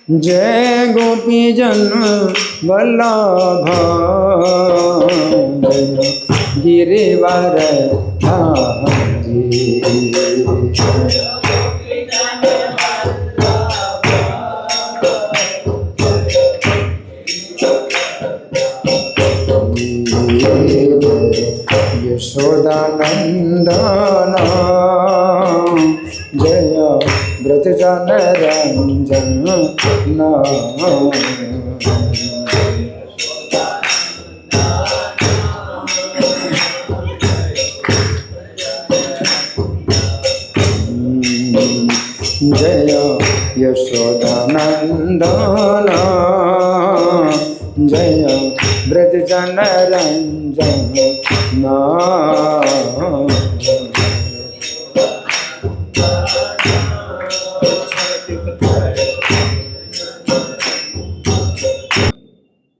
जय गोपी जन वल्लभ जय गिरिवर धारी। यशोदानंदन जय व्रज जन रंजन जय यशोदानंदन जय व्रज जन रंजन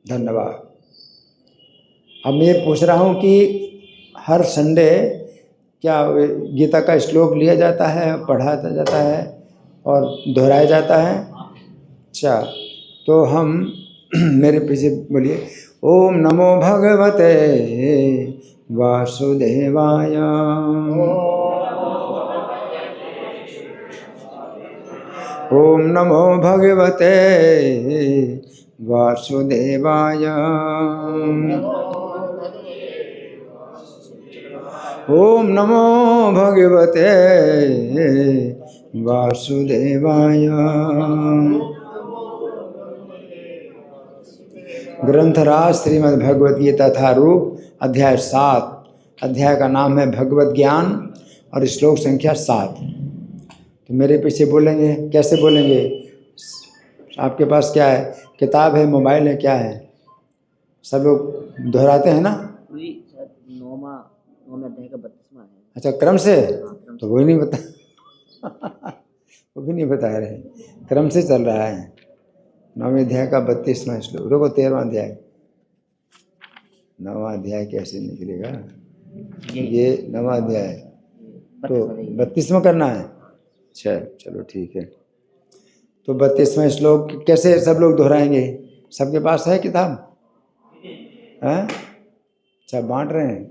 धन्यवाद। अब मैं पूछ रहा हूँ कि हर संडे क्या गीता का श्लोक लिया जाता है, पढ़ाया जाता है और दोहराया जाता है? अच्छा, तो हम मेरे पीछे बोलिए, ओम नमो भगवते वासुदेवाय। ओम नमो भगवते वासुदेवाय। ओम नमो भगवते वासुदेवाय। ग्रंथराज श्रीमद् भगवद गीता था रूप अध्याय 7। अध्याय का नाम है भगवत ज्ञान और श्लोक संख्या 7। तो मेरे पीछे बोलेंगे, कैसे बोलेंगे? आपके पास क्या है? किताब है, मोबाइल है, क्या है? सब लोग दोहराते हैं ना? अध्याय का 32वां है। अच्छा, क्रम से? तो वही नहीं बता वो भी नहीं बता रहे, क्रम से चल रहा है। 9वें अध्याय का 32वां श्लोक। रुको, 13वां अध्याय। 9वां अध्याय कैसे निकलेगा? ये 9वां अध्याय तो 32वां करना है। अच्छा, चलो ठीक है। तो 32वां श्लोक कैसे सब लोग दोहराएंगे? सबके पास है किताब? हैं? अच्छा, बांट रहे हैं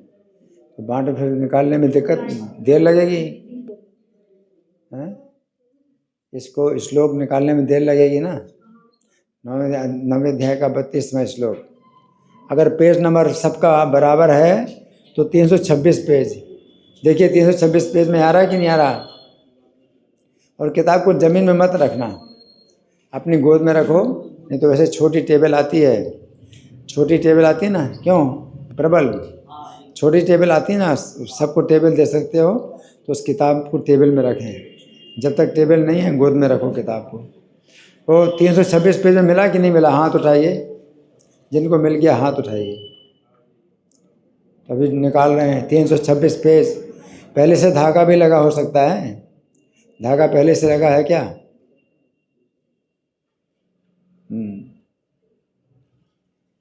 तो बांट, फिर निकालने में दिक्कत, देर लगेगी। हैं? इसको श्लोक निकालने में देर लगेगी ना। 9वें अध्याय का 32वां श्लोक। अगर पेज नंबर सबका बराबर है तो 326 पेज। देखिए 326 पेज में आ रहा है कि नहीं आ रहा? और किताब को ज़मीन में मत रखना, अपनी गोद में रखो, नहीं तो वैसे छोटी टेबल आती है। छोटी टेबल आती है ना, क्यों प्रबल? छोटी टेबल आती है ना, सबको टेबल दे सकते हो, तो उस किताब को टेबल में रखें। जब तक टेबल नहीं है, गोद में रखो किताब को। तो 326 पेज में मिला कि नहीं मिला? हाथ उठाइए, जिनको मिल गया हाथ उठाइए। अभी निकाल रहे हैं 326 पेज। पहले से धागा भी लगा हो सकता है। धागा पहले से लगा है क्या?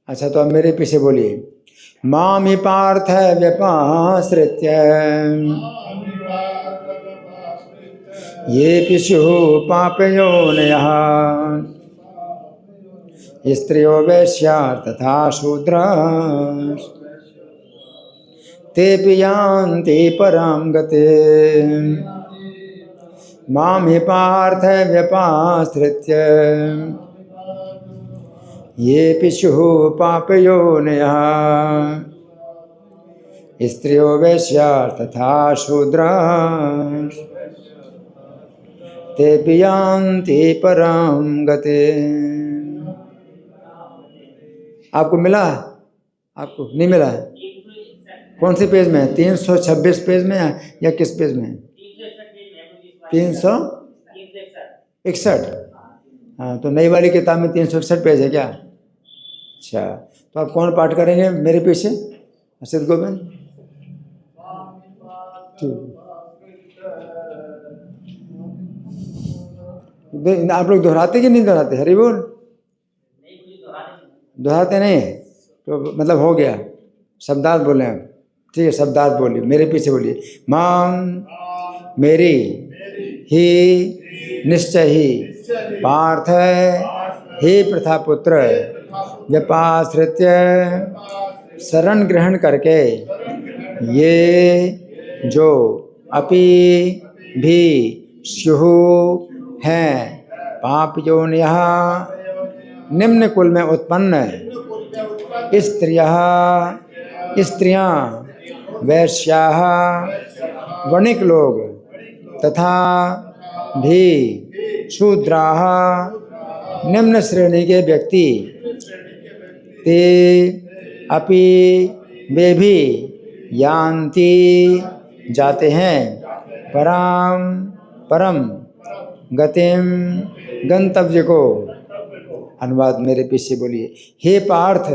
अच्छा, तो अब मेरे पीछे बोलिए, मामि पार्थ व्यपाश्रित्य ये पिशु पापयोनयः स्त्रियो वैश्या तथा शूद्रा तेऽपि यान्ति परां गतिम्। मामि पार्थ व्यपाश्रित्य ये पिशु पापयोनयः स्त्रियो वैश्या तथा शूद्रा तेऽपि यान्ति परां गतिम्। आपको मिला? आपको नहीं मिला? कौन से पेज में है? 326 पेज में है या किस पेज में है? 361। हाँ, तो नई वाली किताब में 361 पेज है क्या? अच्छा, तो आप कौन पाठ करेंगे मेरे पीछे? सिद्ध गोविंद। आप लोग दोहराते कि नहीं दोहराते? हरि बोल। दोहराते नहीं तो मतलब हो गया। शब्दार्थ बोले आप? ठीक है, शब्दार्थ बोलिए, मेरे पीछे बोलिए। माम मेरी ही निश्चय ही पार्थ हे प्रथा पुत्र, व्यपाश्रित्य शरण ग्रहण करके ये जो अपि भी स्युः हैं पाप योनियः निम्न कुल में उत्पन्न स्त्रियां वैश्याः वणिक लोग तथा भी शूद्राः निम्न श्रेणी के व्यक्ति ते अपि वे भी यान्ति जाते हैं परम गतिम गंतव्य को। अनुवाद मेरे पीछे बोलिए। हे पार्थ,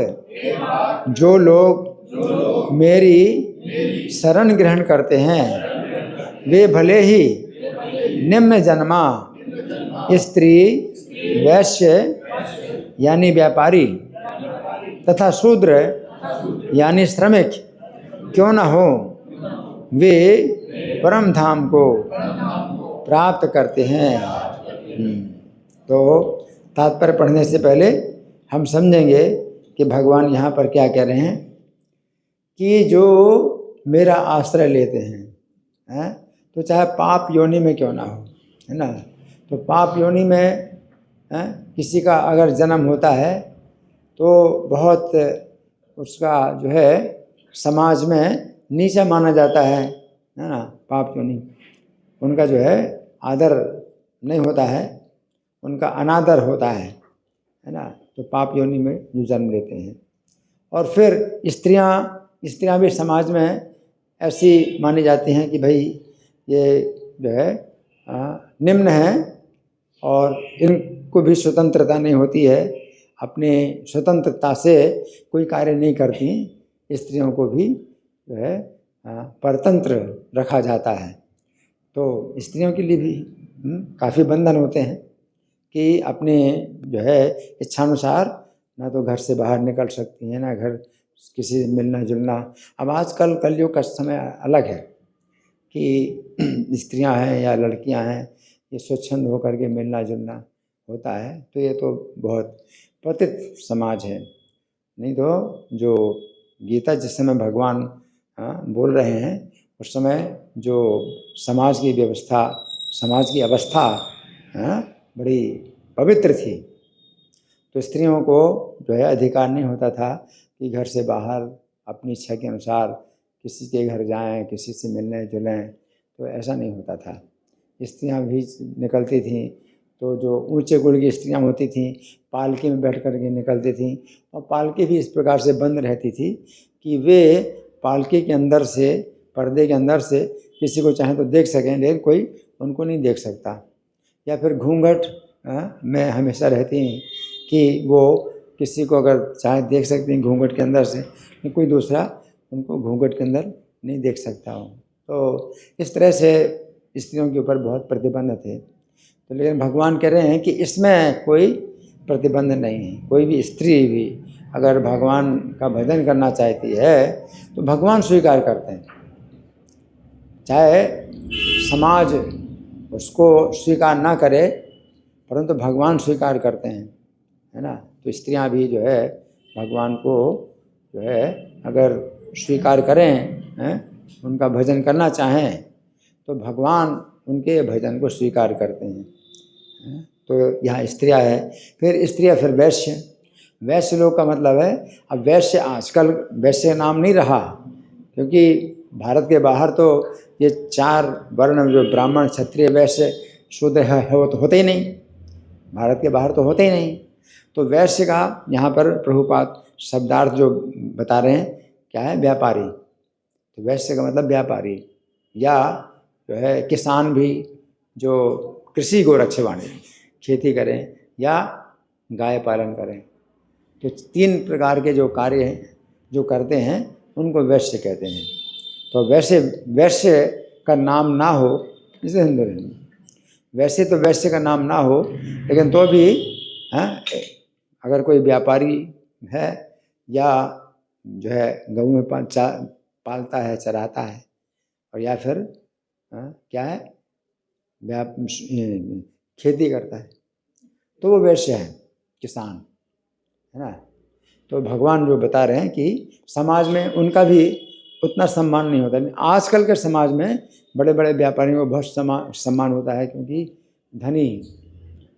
जो लोग मेरी शरण ग्रहण करते हैं वे भले ही निम्न जन्मा स्त्री वैश्य यानी व्यापारी तथा शूद्र यानी श्रमिक क्यों न हो, वे परम धाम को प्राप्त करते हैं। तो तात्पर्य पढ़ने से पहले हम समझेंगे कि भगवान यहाँ पर क्या कह रहे हैं कि जो मेरा आश्रय लेते हैं, तो चाहे पाप योनि में क्यों ना हो, है ना। तो पाप योनि में किसी का अगर जन्म होता है तो बहुत उसका जो है समाज में नीचा माना जाता है ना। पाप योनि उनका जो है आदर नहीं होता है, उनका अनादर होता है ना। तो पाप योनि में जो जन्म लेते हैं। और फिर स्त्रियां भी समाज में ऐसी मानी जाती हैं कि भाई ये जो है निम्न है और इनको भी स्वतंत्रता नहीं होती है, अपने स्वतंत्रता से कोई कार्य नहीं करती। स्त्रियों को भी जो है परतंत्र रखा जाता है। तो स्त्रियों के लिए भी काफ़ी बंधन होते हैं कि अपने जो है इच्छानुसार ना तो घर से बाहर निकल सकती हैं, ना घर किसी से मिलना जुलना। अब आजकल कलयुग का समय अलग है कि स्त्रियां हैं या लड़कियां हैं, ये स्वच्छंद होकर के मिलना जुलना होता है। तो ये तो बहुत पतित समाज है। नहीं तो जो गीता जिस समय भगवान बोल रहे हैं उस समय जो समाज की व्यवस्था, समाज की अवस्था बड़ी पवित्र थी। तो स्त्रियों को जो है अधिकार नहीं होता था कि घर से बाहर अपनी इच्छा के अनुसार किसी के घर जाएं, किसी से मिलने जुलें। तो ऐसा नहीं होता था। स्त्रियां भी निकलती थीं तो जो ऊंचे कुल की स्त्रियां होती थीं पालकी में बैठ कर के निकलती थीं, और पालकी भी इस प्रकार से बंद रहती थी कि वे पालकी के अंदर से, पर्दे के अंदर से किसी को चाहे तो देख सकें, लेकिन कोई उनको नहीं देख सकता। या फिर घूंघट में हमेशा रहती हैं कि वो किसी को अगर चाहे देख सकती हैं घूंघट के अंदर से, लेकिन कोई दूसरा उनको घूंघट के अंदर नहीं देख सकता हो। तो इस तरह से स्त्रियों के ऊपर बहुत प्रतिबंध थे। तो लेकिन भगवान कह रहे हैं कि इसमें कोई प्रतिबंध नहीं है। कोई भी स्त्री भी अगर भगवान का भजन करना चाहती है तो भगवान स्वीकार करते हैं, चाहे समाज उसको स्वीकार ना करे परंतु भगवान स्वीकार करते हैं, है ना। तो स्त्रियां भी जो है भगवान को जो है अगर स्वीकार करें, उनका भजन करना चाहें तो भगवान उनके भजन को स्वीकार करते हैं। तो यहाँ स्त्रियां है, फिर स्त्रियां, फिर वैश्य। वैश्य लोग का मतलब है, अब वैश्य आजकल वैश्य नाम नहीं रहा, क्योंकि भारत के बाहर तो ये 4 वर्ण जो ब्राह्मण क्षत्रिय वैश्य शूद्र है वो तो होते ही नहीं, भारत के बाहर तो होते ही नहीं। तो वैश्य का यहाँ पर प्रभुपाद शब्दार्थ जो बता रहे हैं क्या है, व्यापारी। तो वैश्य का मतलब व्यापारी, या जो है किसान भी जो कृषि गोरक्ष वाले खेती करें या गाय पालन करें। तो 3 प्रकार के जो कार्य हैं जो करते हैं उनको वैश्य कहते हैं। तो वैश्य का नाम ना हो, जैसे हिंदू वैसे तो वैश्य का नाम ना हो, लेकिन तो भी अगर कोई व्यापारी है या जो है गऊ में पालता है, चराता है, और या फिर क्या है खेती करता है, तो वो वैश्य है। किसान, है ना। तो भगवान जो बता रहे हैं कि समाज में उनका भी उतना सम्मान नहीं होता। आजकल के समाज में बड़े बड़े व्यापारियों को बहुत सम्मान होता है, क्योंकि धनी,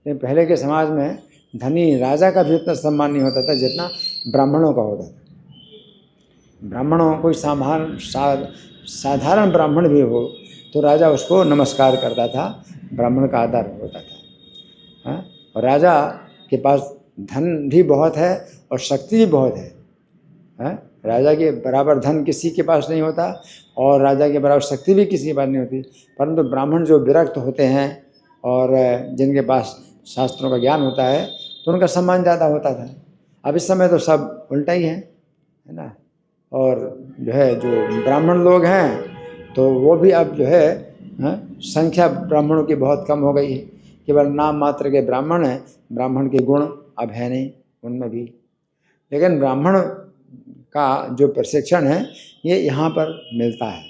लेकिन पहले के समाज में धनी राजा का भी उतना सम्मान नहीं होता था जितना ब्राह्मणों का होता था। ब्राह्मणों कोई साधारण ब्राह्मण भी हो तो राजा उसको नमस्कार करता था, ब्राह्मण का आदर होता था। हाँ? और राजा के पास धन भी बहुत है और शक्ति भी बहुत है। हाँ? राजा के बराबर धन किसी के पास नहीं होता और राजा के बराबर शक्ति भी किसी के पास नहीं होती, परंतु ब्राह्मण जो विरक्त होते हैं और जिनके पास शास्त्रों का ज्ञान होता है तो उनका सम्मान ज़्यादा होता था। अब इस समय तो सब उल्टा ही है ना। और जो है जो ब्राह्मण लोग हैं तो वो भी अब जो है संख्या ब्राह्मणों की बहुत कम हो गई है, केवल नाम मात्र के ब्राह्मण हैं, ब्राह्मण के गुण अब है नहीं उनमें भी। लेकिन ब्राह्मण का जो प्रशिक्षण है ये यहाँ पर मिलता है।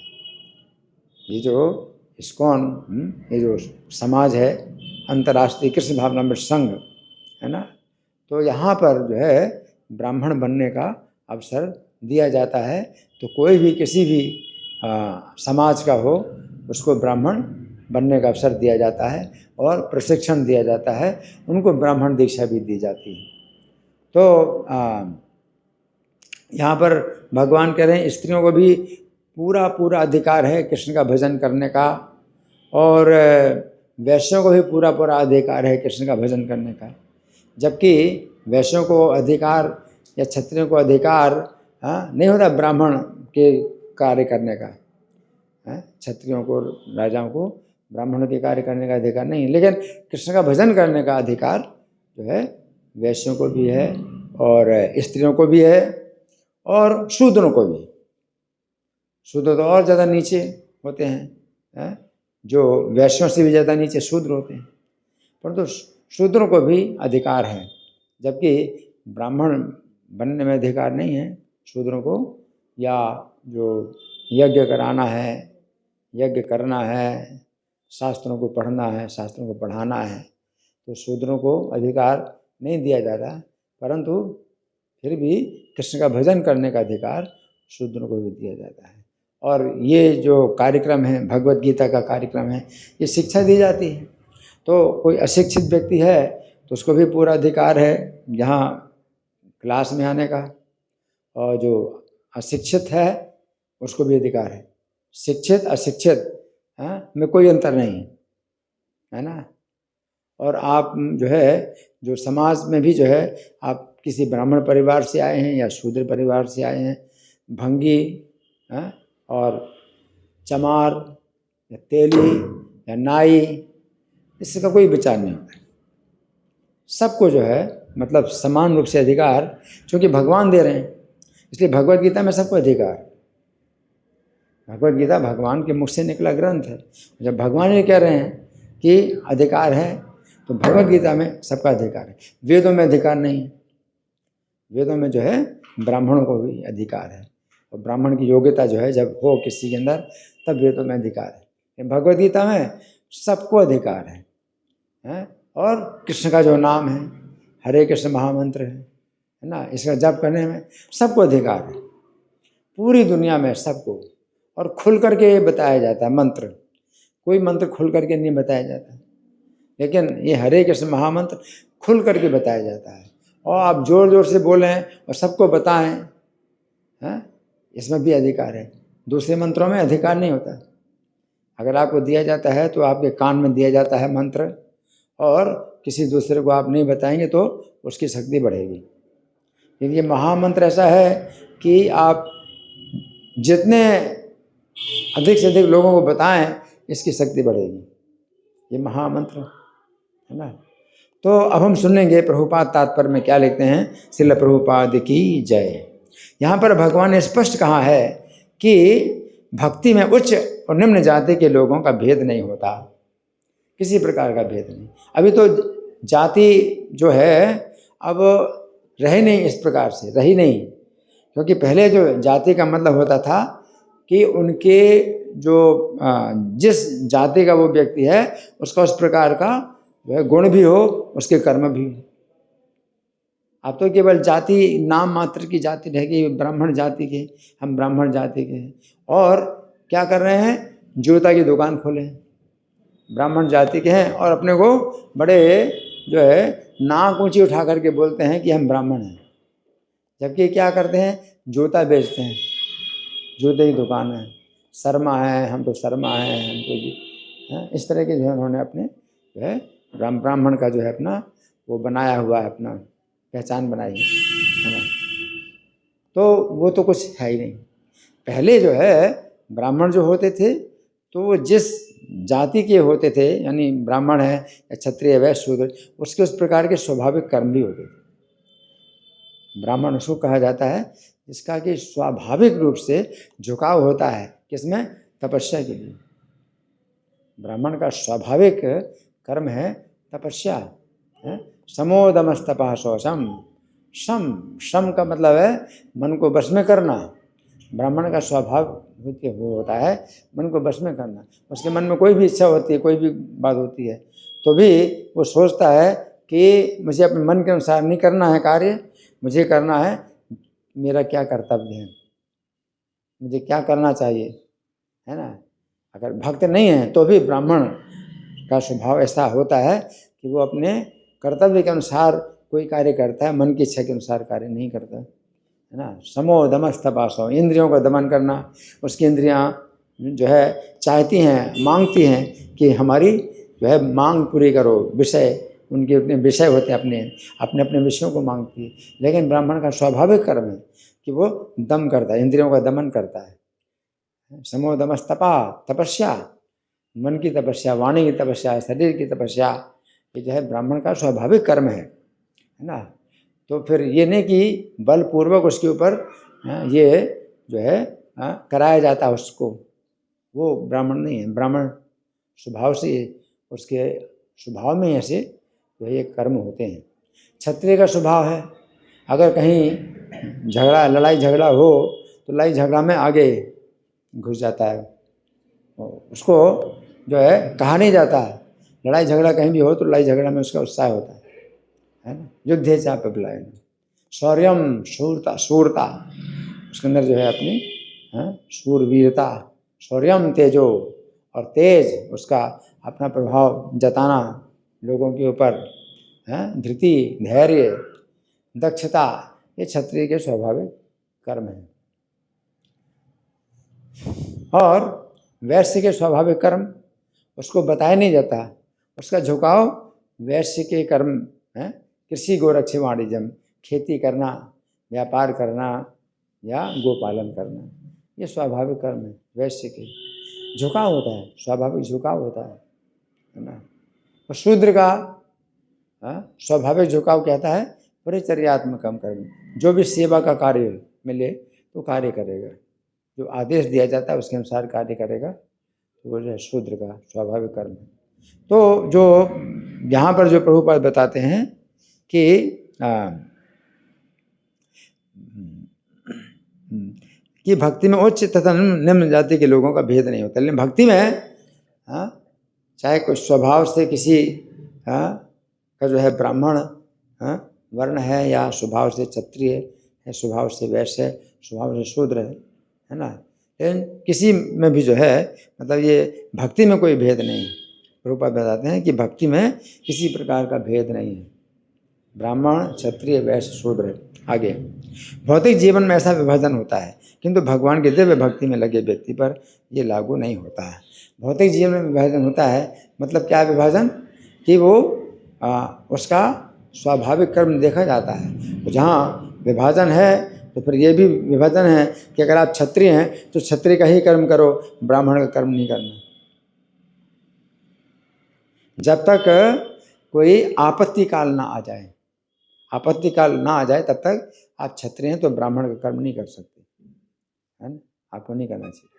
ये जो इस्कॉन, ये जो समाज है अंतर्राष्ट्रीय कृष्ण भावनामृत संघ, है ना, तो यहाँ पर जो है ब्राह्मण बनने का अवसर दिया जाता है। तो कोई भी किसी भी समाज का हो उसको ब्राह्मण बनने का अवसर दिया जाता है और प्रशिक्षण दिया जाता है, उनको ब्राह्मण दीक्षा भी दी जाती है। तो यहाँ पर भगवान कह रहे हैं स्त्रियों को भी पूरा पूरा अधिकार है कृष्ण का भजन करने का, और वैश्यों को भी पूरा पूरा अधिकार है कृष्ण का भजन करने का। जबकि वैश्यों को अधिकार या क्षत्रियों को अधिकार नहीं होता ब्राह्मण के कार्य करने का। क्षत्रियों को, राजाओं को ब्राह्मणों के कार्य करने का अधिकार नहीं, लेकिन कृष्ण का भजन करने का अधिकार जो है वैश्यों को भी है और स्त्रियों को भी है और शूद्रों को भी। शूद्र तो और ज़्यादा नीचे होते हैं, जो वैश्यों से भी ज़्यादा नीचे शूद्र होते हैं, परंतु शूद्रों को भी अधिकार है, जबकि ब्राह्मण बनने में अधिकार नहीं है शूद्रों को। या जो यज्ञ कराना है, यज्ञ करना है, शास्त्रों को पढ़ना है, शास्त्रों को पढ़ाना है, तो शूद्रों को अधिकार नहीं दिया जाता, परंतु फिर भी कृष्ण का भजन करने का अधिकार शूद्रों को भी दिया जाता है। और ये जो कार्यक्रम है, भगवत गीता का कार्यक्रम है, ये शिक्षा दी जाती है। तो कोई अशिक्षित व्यक्ति है तो उसको भी पूरा अधिकार है यहाँ क्लास में आने का, और जो अशिक्षित है उसको भी अधिकार है। शिक्षित अशिक्षित में कोई अंतर नहीं है ना। और आप जो है जो समाज में भी जो है आप किसी ब्राह्मण परिवार से आए हैं या शूद्र परिवार से आए हैं, भंगी और चमार या तेली या नाई, इसका कोई विचार नहीं होता। सबको जो है मतलब समान रूप से अधिकार, क्योंकि भगवान दे रहे हैं, इसलिए भगवत गीता में सबको अधिकार। भगवत गीता भगवान के मुख से निकला ग्रंथ है। जब भगवान ये कह रहे हैं कि अधिकार है तो भगवत गीता में सबका अधिकार है। वेदों में अधिकार नहीं है। वेदों में जो है ब्राह्मणों को भी अधिकार है, और ब्राह्मण की योग्यता जो है जब हो किसी के अंदर तब वेदों में अधिकार है। भगवत गीता में सबको अधिकार है। और कृष्ण का जो नाम है हरे कृष्ण महामंत्र है ना, इसका जप करने में सबको अधिकार है, पूरी दुनिया में सबको। और खुल करके बताया जाता है मंत्र, कोई मंत्र खुल करके नहीं बताया जाता, लेकिन ये हरे कृष्ण महामंत्र खुल करके बताया जाता है। और आप जोर जोर से बोलें और सबको बताएं, इसमें भी अधिकार है। दूसरे मंत्रों में अधिकार नहीं होता। अगर आपको दिया जाता है तो आपके कान में दिया जाता है मंत्र, और किसी दूसरे को आप नहीं बताएंगे तो उसकी शक्ति बढ़ेगी। क्योंकि ये महामंत्र ऐसा है कि आप जितने अधिक से अधिक लोगों को बताएं इसकी शक्ति बढ़ेगी। ये महामंत्र है ना। तो अब हम सुनेंगे प्रभुपाद तात्पर्य में क्या लिखते हैं। श्रील प्रभुपाद की जय। यहाँ पर भगवान ने स्पष्ट कहा है कि भक्ति में उच्च और निम्न जाति के लोगों का भेद नहीं होता, किसी प्रकार का भेद नहीं। अभी तो जाति जो है अब रही नहीं, इस प्रकार से रही नहीं, क्योंकि पहले जो जाति का मतलब होता था कि उनके जो जिस जाति का वो व्यक्ति है उसका उस प्रकार का जो है गुण भी हो, उसके कर्म भी हो। अब तो केवल जाति, नाम मात्र की जाति रह गई, ब्राह्मण जाति के, हम ब्राह्मण जाति के हैं। और क्या कर रहे हैं, जूता की दुकान खोले हैं, ब्राह्मण जाति के हैं, और अपने को बड़े जो है नाक ऊंची उठा करके बोलते हैं कि हम ब्राह्मण हैं। जबकि क्या करते हैं, जूता बेचते हैं, जूते की दुकान है, शर्मा है, हम तो शर्मा है, हम तो जी है। इस तरह के जो है उन्होंने अपने जो है ब्राह्मण का जो है अपना वो बनाया हुआ है, अपना पहचान बनाई है ना। तो वो तो कुछ है ही नहीं। पहले जो है ब्राह्मण जो होते थे तो वो जिस जाति के होते थे, यानी ब्राह्मण है या क्षत्रिय वैश्य शूद्र, उसके उस प्रकार के स्वाभाविक कर्म भी होते थे। ब्राह्मण उसको कहा जाता है जिसका कि स्वाभाविक रूप से झुकाव होता है, किसमें, तपस्या के लिए। ब्राह्मण का स्वाभाविक कर्म है तपस्या है। समोदमस्तपः शौचम, श्रम का मतलब है मन को वश में करना। ब्राह्मण का स्वभाव वो होता है मन को वश में करना। उसके मन में कोई भी इच्छा होती है, कोई भी बात होती है, तो भी वो सोचता है कि मुझे अपने मन के अनुसार नहीं करना है कार्य, मुझे करना है मेरा क्या कर्तव्य है, मुझे क्या करना चाहिए, है ना। अगर भक्त नहीं है तो भी ब्राह्मण का स्वभाव ऐसा होता है कि वो अपने कर्तव्य के अनुसार कोई कार्य करता है, मन की इच्छा के अनुसार कार्य नहीं करता, है ना। समो दमस्तपासो, इंद्रियों का दमन करना। उसकी इंद्रियां जो है चाहती हैं, मांगती हैं कि हमारी जो है मांग पूरी करो, विषय उनके अपने विषय होते हैं, अपने अपने अपने विषयों को मांगती है। लेकिन ब्राह्मण का स्वाभाविक कर्म है कि वो दम करता है, इंद्रियों का दमन करता है। समो दमस्तपा, तपस्या, मन की तपस्या, वाणी की तपस्या, शरीर की तपस्या, ये जो है ब्राह्मण का स्वाभाविक कर्म है ना। तो फिर ये नहीं कि बलपूर्वक उसके ऊपर ये जो है कराया जाता है उसको, वो ब्राह्मण नहीं है। ब्राह्मण स्वभाव से, उसके स्वभाव में ऐसे जो है ये कर्म होते हैं। क्षत्रिय का स्वभाव है, अगर कहीं झगड़ा, लड़ाई झगड़ा हो तो लड़ाई झगड़ा में आगे घुस जाता है, उसको जो है कहा नहीं जाता है। लड़ाई झगड़ा कहीं भी हो तो लड़ाई झगड़ा में उसका उत्साह होता है ना। युद्धे चाप पिलायन, शौर्यम, शूरता, शूरता, उसके अंदर जो है अपनी शूरवीरता, शौर्यम तेजो, और तेज उसका अपना प्रभाव जताना लोगों के ऊपर, धृति, धैर्य, दक्षता, ये क्षत्रिय के स्वाभाविक कर्म है। और वैश्य के स्वाभाविक कर्म उसको बताया नहीं जाता, उसका झुकाव वैश्य के कर्म है। कृषि गोरक्ष वाणिज्यम, खेती करना, व्यापार करना या गोपालन करना, ये स्वाभाविक कर्म है। वैश्य के झुकाव होता है, स्वाभाविक झुकाव होता है ना। और शूद्र का स्वाभाविक झुकाव कहता है परिचर्यात्मक कर्म, जो भी सेवा का कार्य मिले तो कार्य करेगा, जो आदेश दिया जाता है उसके अनुसार कार्य करेगा, तो वो जो है शूद्र का स्वाभाविक कर्म है। तो जो यहाँ पर जो प्रभुपाद बताते हैं कि भक्ति में उच्च तथा निम्न जाति के लोगों का भेद नहीं होता। लेकिन भक्ति में चाहे कोई स्वभाव से किसी का जो है ब्राह्मण वर्ण है, या स्वभाव से क्षत्रिय है, स्वभाव से वैश्य है, स्वभाव से शूद्र है ना। लेकिन किसी में भी जो है मतलब ये भक्ति में कोई भेद नहीं है। प्रभुपाद बताते हैं कि भक्ति में किसी प्रकार का भेद नहीं है, ब्राह्मण, क्षत्रिय, वैश्य, शूद्र। आगे, भौतिक जीवन में ऐसा विभाजन होता है, किंतु भगवान के दिव्य भक्ति में लगे व्यक्ति पर ये लागू नहीं होता है। भौतिक जीवन में विभाजन होता है, मतलब क्या विभाजन, कि वो उसका स्वाभाविक कर्म देखा जाता है। तो जहाँ विभाजन है तो फिर ये भी विभाजन है कि अगर आप क्षत्रिय हैं तो क्षत्रिय का ही कर्म करो, ब्राह्मण का कर्म नहीं करना। जब तक कोई आपत्ति काल ना आ जाए, आपत्ति काल ना आ जाए तब तक आप क्षत्रिय हैं तो ब्राह्मण का कर्म नहीं कर सकते, है ना, आपको नहीं करना चाहिए।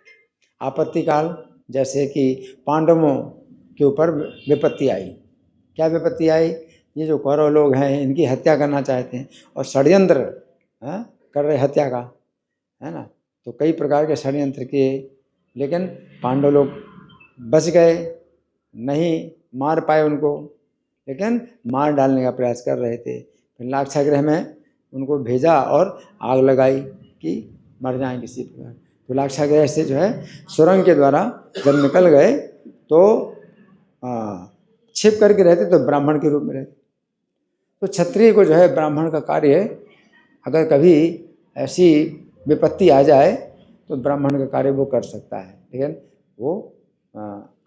आपत्ति काल, जैसे कि पांडवों के ऊपर विपत्ति आई। क्या विपत्ति आई, ये जो कौरव लोग हैं इनकी हत्या करना चाहते हैं और षड्यंत्र कर रहे हत्या का, है ना। तो कई प्रकार के षड्यंत्र किए, लेकिन पांडव लोग बच गए, नहीं मार पाए उनको, लेकिन मार डालने का प्रयास कर रहे थे। फिर लाक्षागृह में उनको भेजा और आग लगाई कि मर जाएं किसी प्रकार। तो लाक्षागृह से जो है सुरंग के द्वारा जब निकल गए तो छिप करके रहते तो ब्राह्मण के रूप में रहते। तो क्षत्रिय को जो है ब्राह्मण का कार्य, अगर कभी ऐसी विपत्ति आ जाए तो ब्राह्मण का कार्य वो कर सकता है, लेकिन वो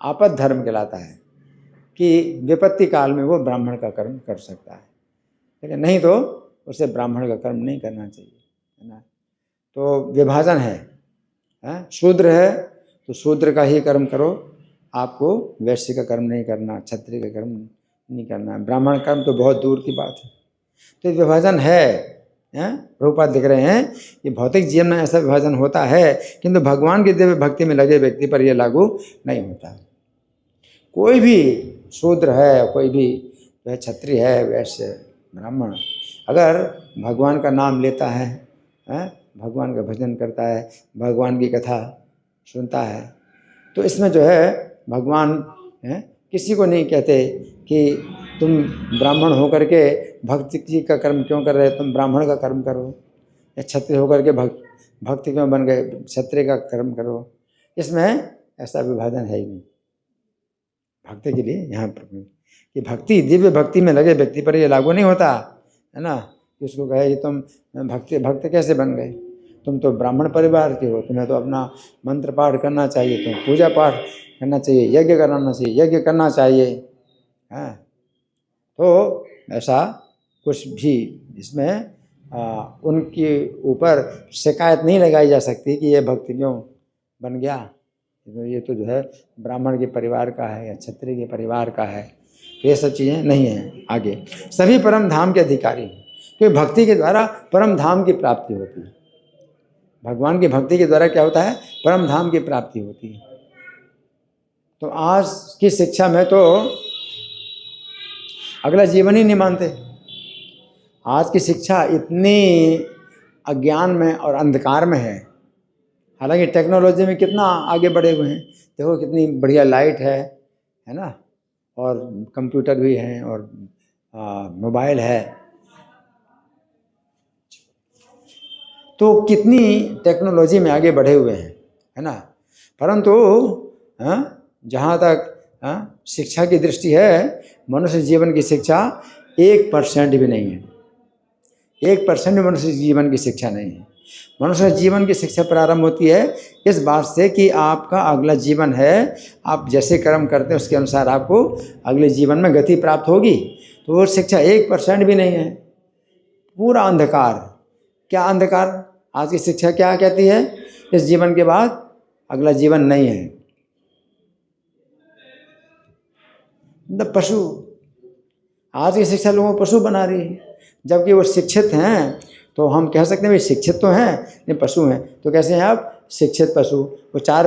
आपद धर्म कहलाता है कि विपत्ति काल में वो ब्राह्मण का कर्म कर सकता है, लेकिन नहीं तो उसे ब्राह्मण का कर्म नहीं करना चाहिए, है ना। तो विभाजन है, शूद्र है तो शूद्र का ही कर्म करो, आपको वैश्य का कर्म नहीं करना, क्षत्रिय का कर्म नहीं करना, ब्राह्मण कर्म तो बहुत दूर की बात है। तो विभाजन है, प्रभुपाद लिख रहे हैं कि भौतिक जीवन में ऐसा विभाजन होता है, किंतु भगवान की दिव्य भक्ति में लगे व्यक्ति पर यह लागू नहीं होता। कोई भी शूद्र है, कोई भी वह क्षत्रिय है, वैश्य, ब्राह्मण, अगर भगवान का नाम लेता है, भगवान का भजन करता है, भगवान की कथा सुनता है, तो इसमें जो है भगवान किसी को नहीं कहते कि तुम ब्राह्मण होकर के भक्ति जी का कर्म क्यों कर रहे, तुम ब्राह्मण का कर्म करो, या क्षत्रिय होकर के भक्ति क्यों बन गए, क्षत्रिय का कर्म करो। इसमें ऐसा विभाजन है ही नहीं भक्ति के लिए यहाँ पर कि भक्ति, दिव्य भक्ति में लगे व्यक्ति पर ये लागू नहीं होता, है ना, कि उसको कहे कि तुम भक्त कैसे बन गए, तुम तो ब्राह्मण परिवार के हो, तुम्हें तो अपना मंत्र पाठ करना चाहिए, तुम्हें पूजा पाठ करना चाहिए, यज्ञ करना चाहिए, यज्ञ करना चाहिए, है। तो ऐसा कुछ भी इसमें उनके ऊपर शिकायत नहीं लगाई जा सकती कि ये भक्त क्यों बन गया, तो ये तो जो है ब्राह्मण के परिवार का है या क्षत्रिय के परिवार का है, तो ये सब चीज़ें नहीं हैं। आगे सभी परम धाम के अधिकारी, क्योंकि भक्ति के द्वारा परम धाम की प्राप्ति होती है। भगवान की भक्ति के द्वारा क्या होता है, परम धाम की प्राप्ति होती है। तो आज की शिक्षा में तो अगला जीवन ही नहीं मानते। आज की शिक्षा इतनी अज्ञान में और अंधकार में है, हालांकि टेक्नोलॉजी में कितना आगे बढ़े हुए हैं, देखो कितनी बढ़िया लाइट है ना, और कंप्यूटर भी हैं और मोबाइल है, तो कितनी टेक्नोलॉजी में आगे बढ़े हुए हैं, है ना। परंतु जहाँ तक शिक्षा की दृष्टि है, मनुष्य जीवन की शिक्षा 1% भी नहीं है, 1% भी मनुष्य जीवन की शिक्षा नहीं है। मनुष्य जीवन की शिक्षा प्रारंभ होती है इस बात से कि आपका अगला जीवन है, आप जैसे कर्म करते हैं उसके अनुसार आपको अगले जीवन में गति प्राप्त होगी। तो वो शिक्षा 1% भी नहीं है, पूरा अंधकार। क्या अंधकार? आज की शिक्षा क्या कहती है, इस जीवन के बाद अगला जीवन नहीं है। मतलब पशु, आज की शिक्षा लोगों को पशु बना रही है, जबकि वो शिक्षित हैं। तो हम कह सकते हैं भाई शिक्षित तो हैं, ये पशु हैं। तो कैसे हैं आप? शिक्षित पशु। वो चार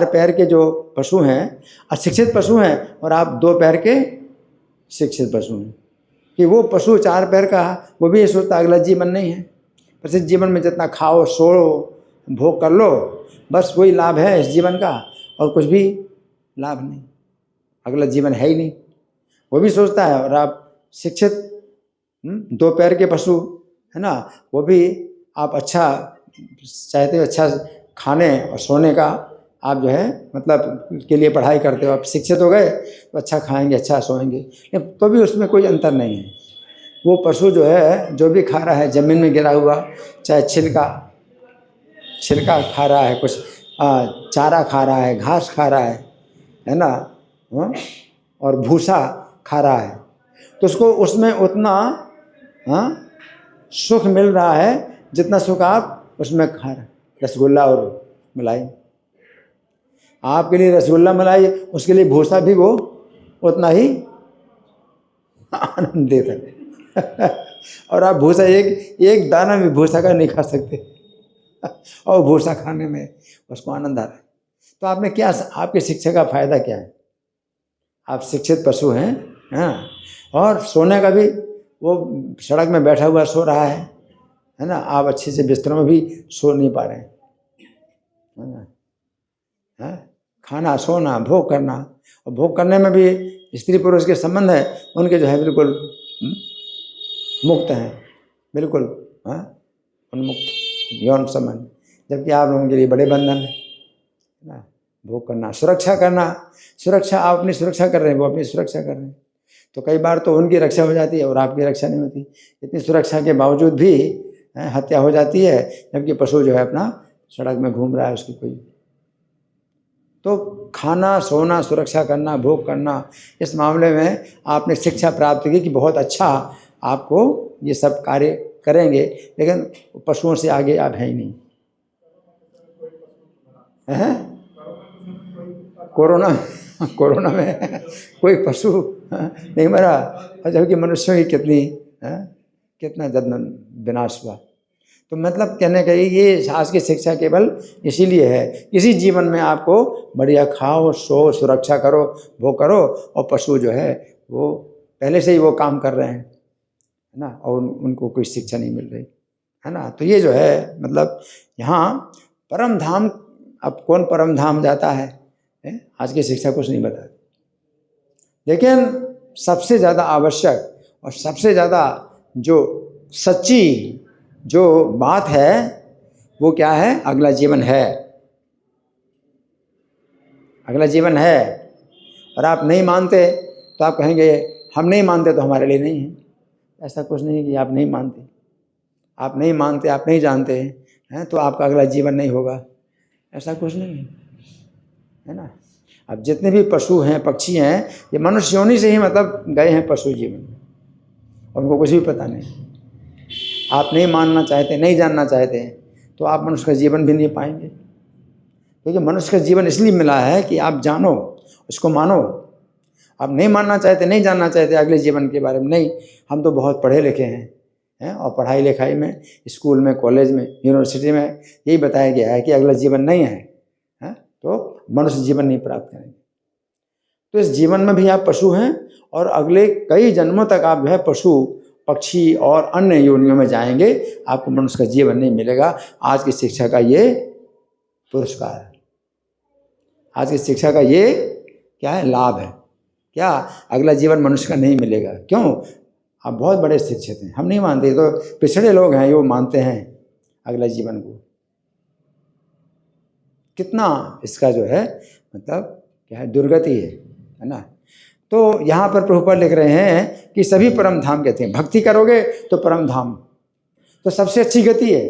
पैर के जो पशु हैं अशिक्षित पशु हैं, और आप 2 पैर के शिक्षित पशु हैं। कि वो पशु 4 पैर का, वो भी ये सोचता अगला जीवन नहीं है। बस इस जीवन में जितना खाओ, सोओ, भोग कर लो, बस वही लाभ है इस जीवन का, और कुछ भी लाभ नहीं, अगला जीवन है ही नहीं, वो भी सोचता है। और आप शिक्षित 2 पैर के पशु है ना, वो भी आप अच्छा चाहते हो, अच्छा खाने और सोने का आप जो है मतलब के लिए पढ़ाई करते हो। आप शिक्षित हो गए तो अच्छा खाएंगे, अच्छा सोएंगे, तो भी उसमें कोई अंतर नहीं है। वो पशु जो है जो भी खा रहा है ज़मीन में गिरा हुआ, चाहे छिलका खा रहा है, कुछ चारा खा रहा है, घास खा रहा है ना, और भूसा खा रहा है, तो उसको उसमें उतना सुख मिल रहा है जितना सुख आप उसमें खा रहे। रसगुल्ला और मलाई, आपके लिए रसगुल्ला मलाई, उसके लिए भूसा भी वो उतना ही आनंद देता है। और आप भूसा एक दाना भी भूसा का नहीं खा सकते, और भूसा खाने में उसको आनंद आ रहा है। तो आपने क्या, आपके शिक्षा का फायदा क्या है? आप शिक्षित पशु हैं, हाँ। और सोने का भी, वो सड़क में बैठा हुआ सो रहा है ना, आप अच्छे से बिस्तरों में भी सो नहीं पा रहे हैं, है ना। खाना, सोना, भोग करना, और भोग करने में भी स्त्री पुरुष के संबंध है उनके जो है बिल्कुल मुक्त हैं, बिल्कुल, हाँ, उन्मुक्त यौन संबंध, जबकि आप लोगों के लिए बड़े बंधन है ना। भोग करना, सुरक्षा करना, सुरक्षा, आप अपनी सुरक्षा कर रहे हैं, वो अपनी सुरक्षा कर रहे हैं, तो कई बार तो उनकी रक्षा हो जाती है और आपकी रक्षा नहीं होती। इतनी सुरक्षा के बावजूद भी हत्या हो जाती है, जबकि पशु जो है अपना सड़क में घूम रहा है, उसकी कोई। तो खाना, सोना, सुरक्षा करना, भोग करना, इस मामले में आपने शिक्षा प्राप्त की कि बहुत अच्छा आपको ये सब कार्य करेंगे, लेकिन पशुओं से आगे आप है ही नहीं। है कोरोना में कोई पशु नहीं मरा, और जबकि मनुष्यों की कितना विनाश हुआ। तो मतलब कहने का ये आज की शिक्षा केवल इसीलिए है, इसी जीवन में आपको बढ़िया खाओ, सो, सुरक्षा करो, वो करो, और पशु जो है वो पहले से ही वो काम कर रहे हैं, है ना, और उनको कोई शिक्षा नहीं मिल रही, है ना। तो ये जो है मतलब यहाँ परम धाम, अब कौन परम धाम जाता है, आज की शिक्षा कुछ नहीं बता, लेकिन सबसे ज़्यादा आवश्यक और सबसे ज़्यादा जो सच्ची जो बात है वो क्या है, अगला जीवन है, अगला जीवन है। और आप नहीं मानते तो आप कहेंगे हम नहीं मानते तो हमारे लिए नहीं है। ऐसा कुछ नहीं है कि आप नहीं मानते, आप नहीं मानते, आप नहीं जानते हैं तो आपका अगला जीवन नहीं होगा, ऐसा कुछ नहीं है ना। अब जितने भी पशु हैं, पक्षी हैं, ये मनुष्य योनि से ही मतलब गए हैं पशु जीवन में, उनको कुछ भी पता नहीं। आप नहीं मानना चाहते, नहीं जानना चाहते हैं तो आप मनुष्य का जीवन भी नहीं पाएंगे, क्योंकि मनुष्य का जीवन इसलिए मिला है कि आप जानो, उसको मानो। आप नहीं मानना चाहते, नहीं जानना चाहते अगले जीवन के बारे में, नहीं, हम तो बहुत पढ़े लिखे हैं और पढ़ाई लिखाई में, स्कूल में, कॉलेज में, यूनिवर्सिटी में यही बताया गया है कि अगला जीवन नहीं है, तो मनुष्य जीवन नहीं प्राप्त करेंगे। तो इस जीवन में भी आप पशु हैं और अगले कई जन्मों तक आप जो है पशु, पक्षी और अन्य योनियों में जाएंगे, आपको मनुष्य का जीवन नहीं मिलेगा। आज की शिक्षा का ये पुरस्कार है, आज की शिक्षा का ये क्या है, लाभ है। क्या अगला जीवन मनुष्य का नहीं मिलेगा? क्यों? आप बहुत बड़े शिक्षित हैं, हम नहीं मानते, तो पिछड़े लोग हैं वो मानते हैं अगला जीवन को। कितना इसका जो है मतलब क्या है, दुर्गति है ना। तो यहाँ पर प्रभुपाद लिख रहे हैं कि सभी परम धाम कहते हैं, भक्ति करोगे तो परम धाम, तो सबसे अच्छी गति है।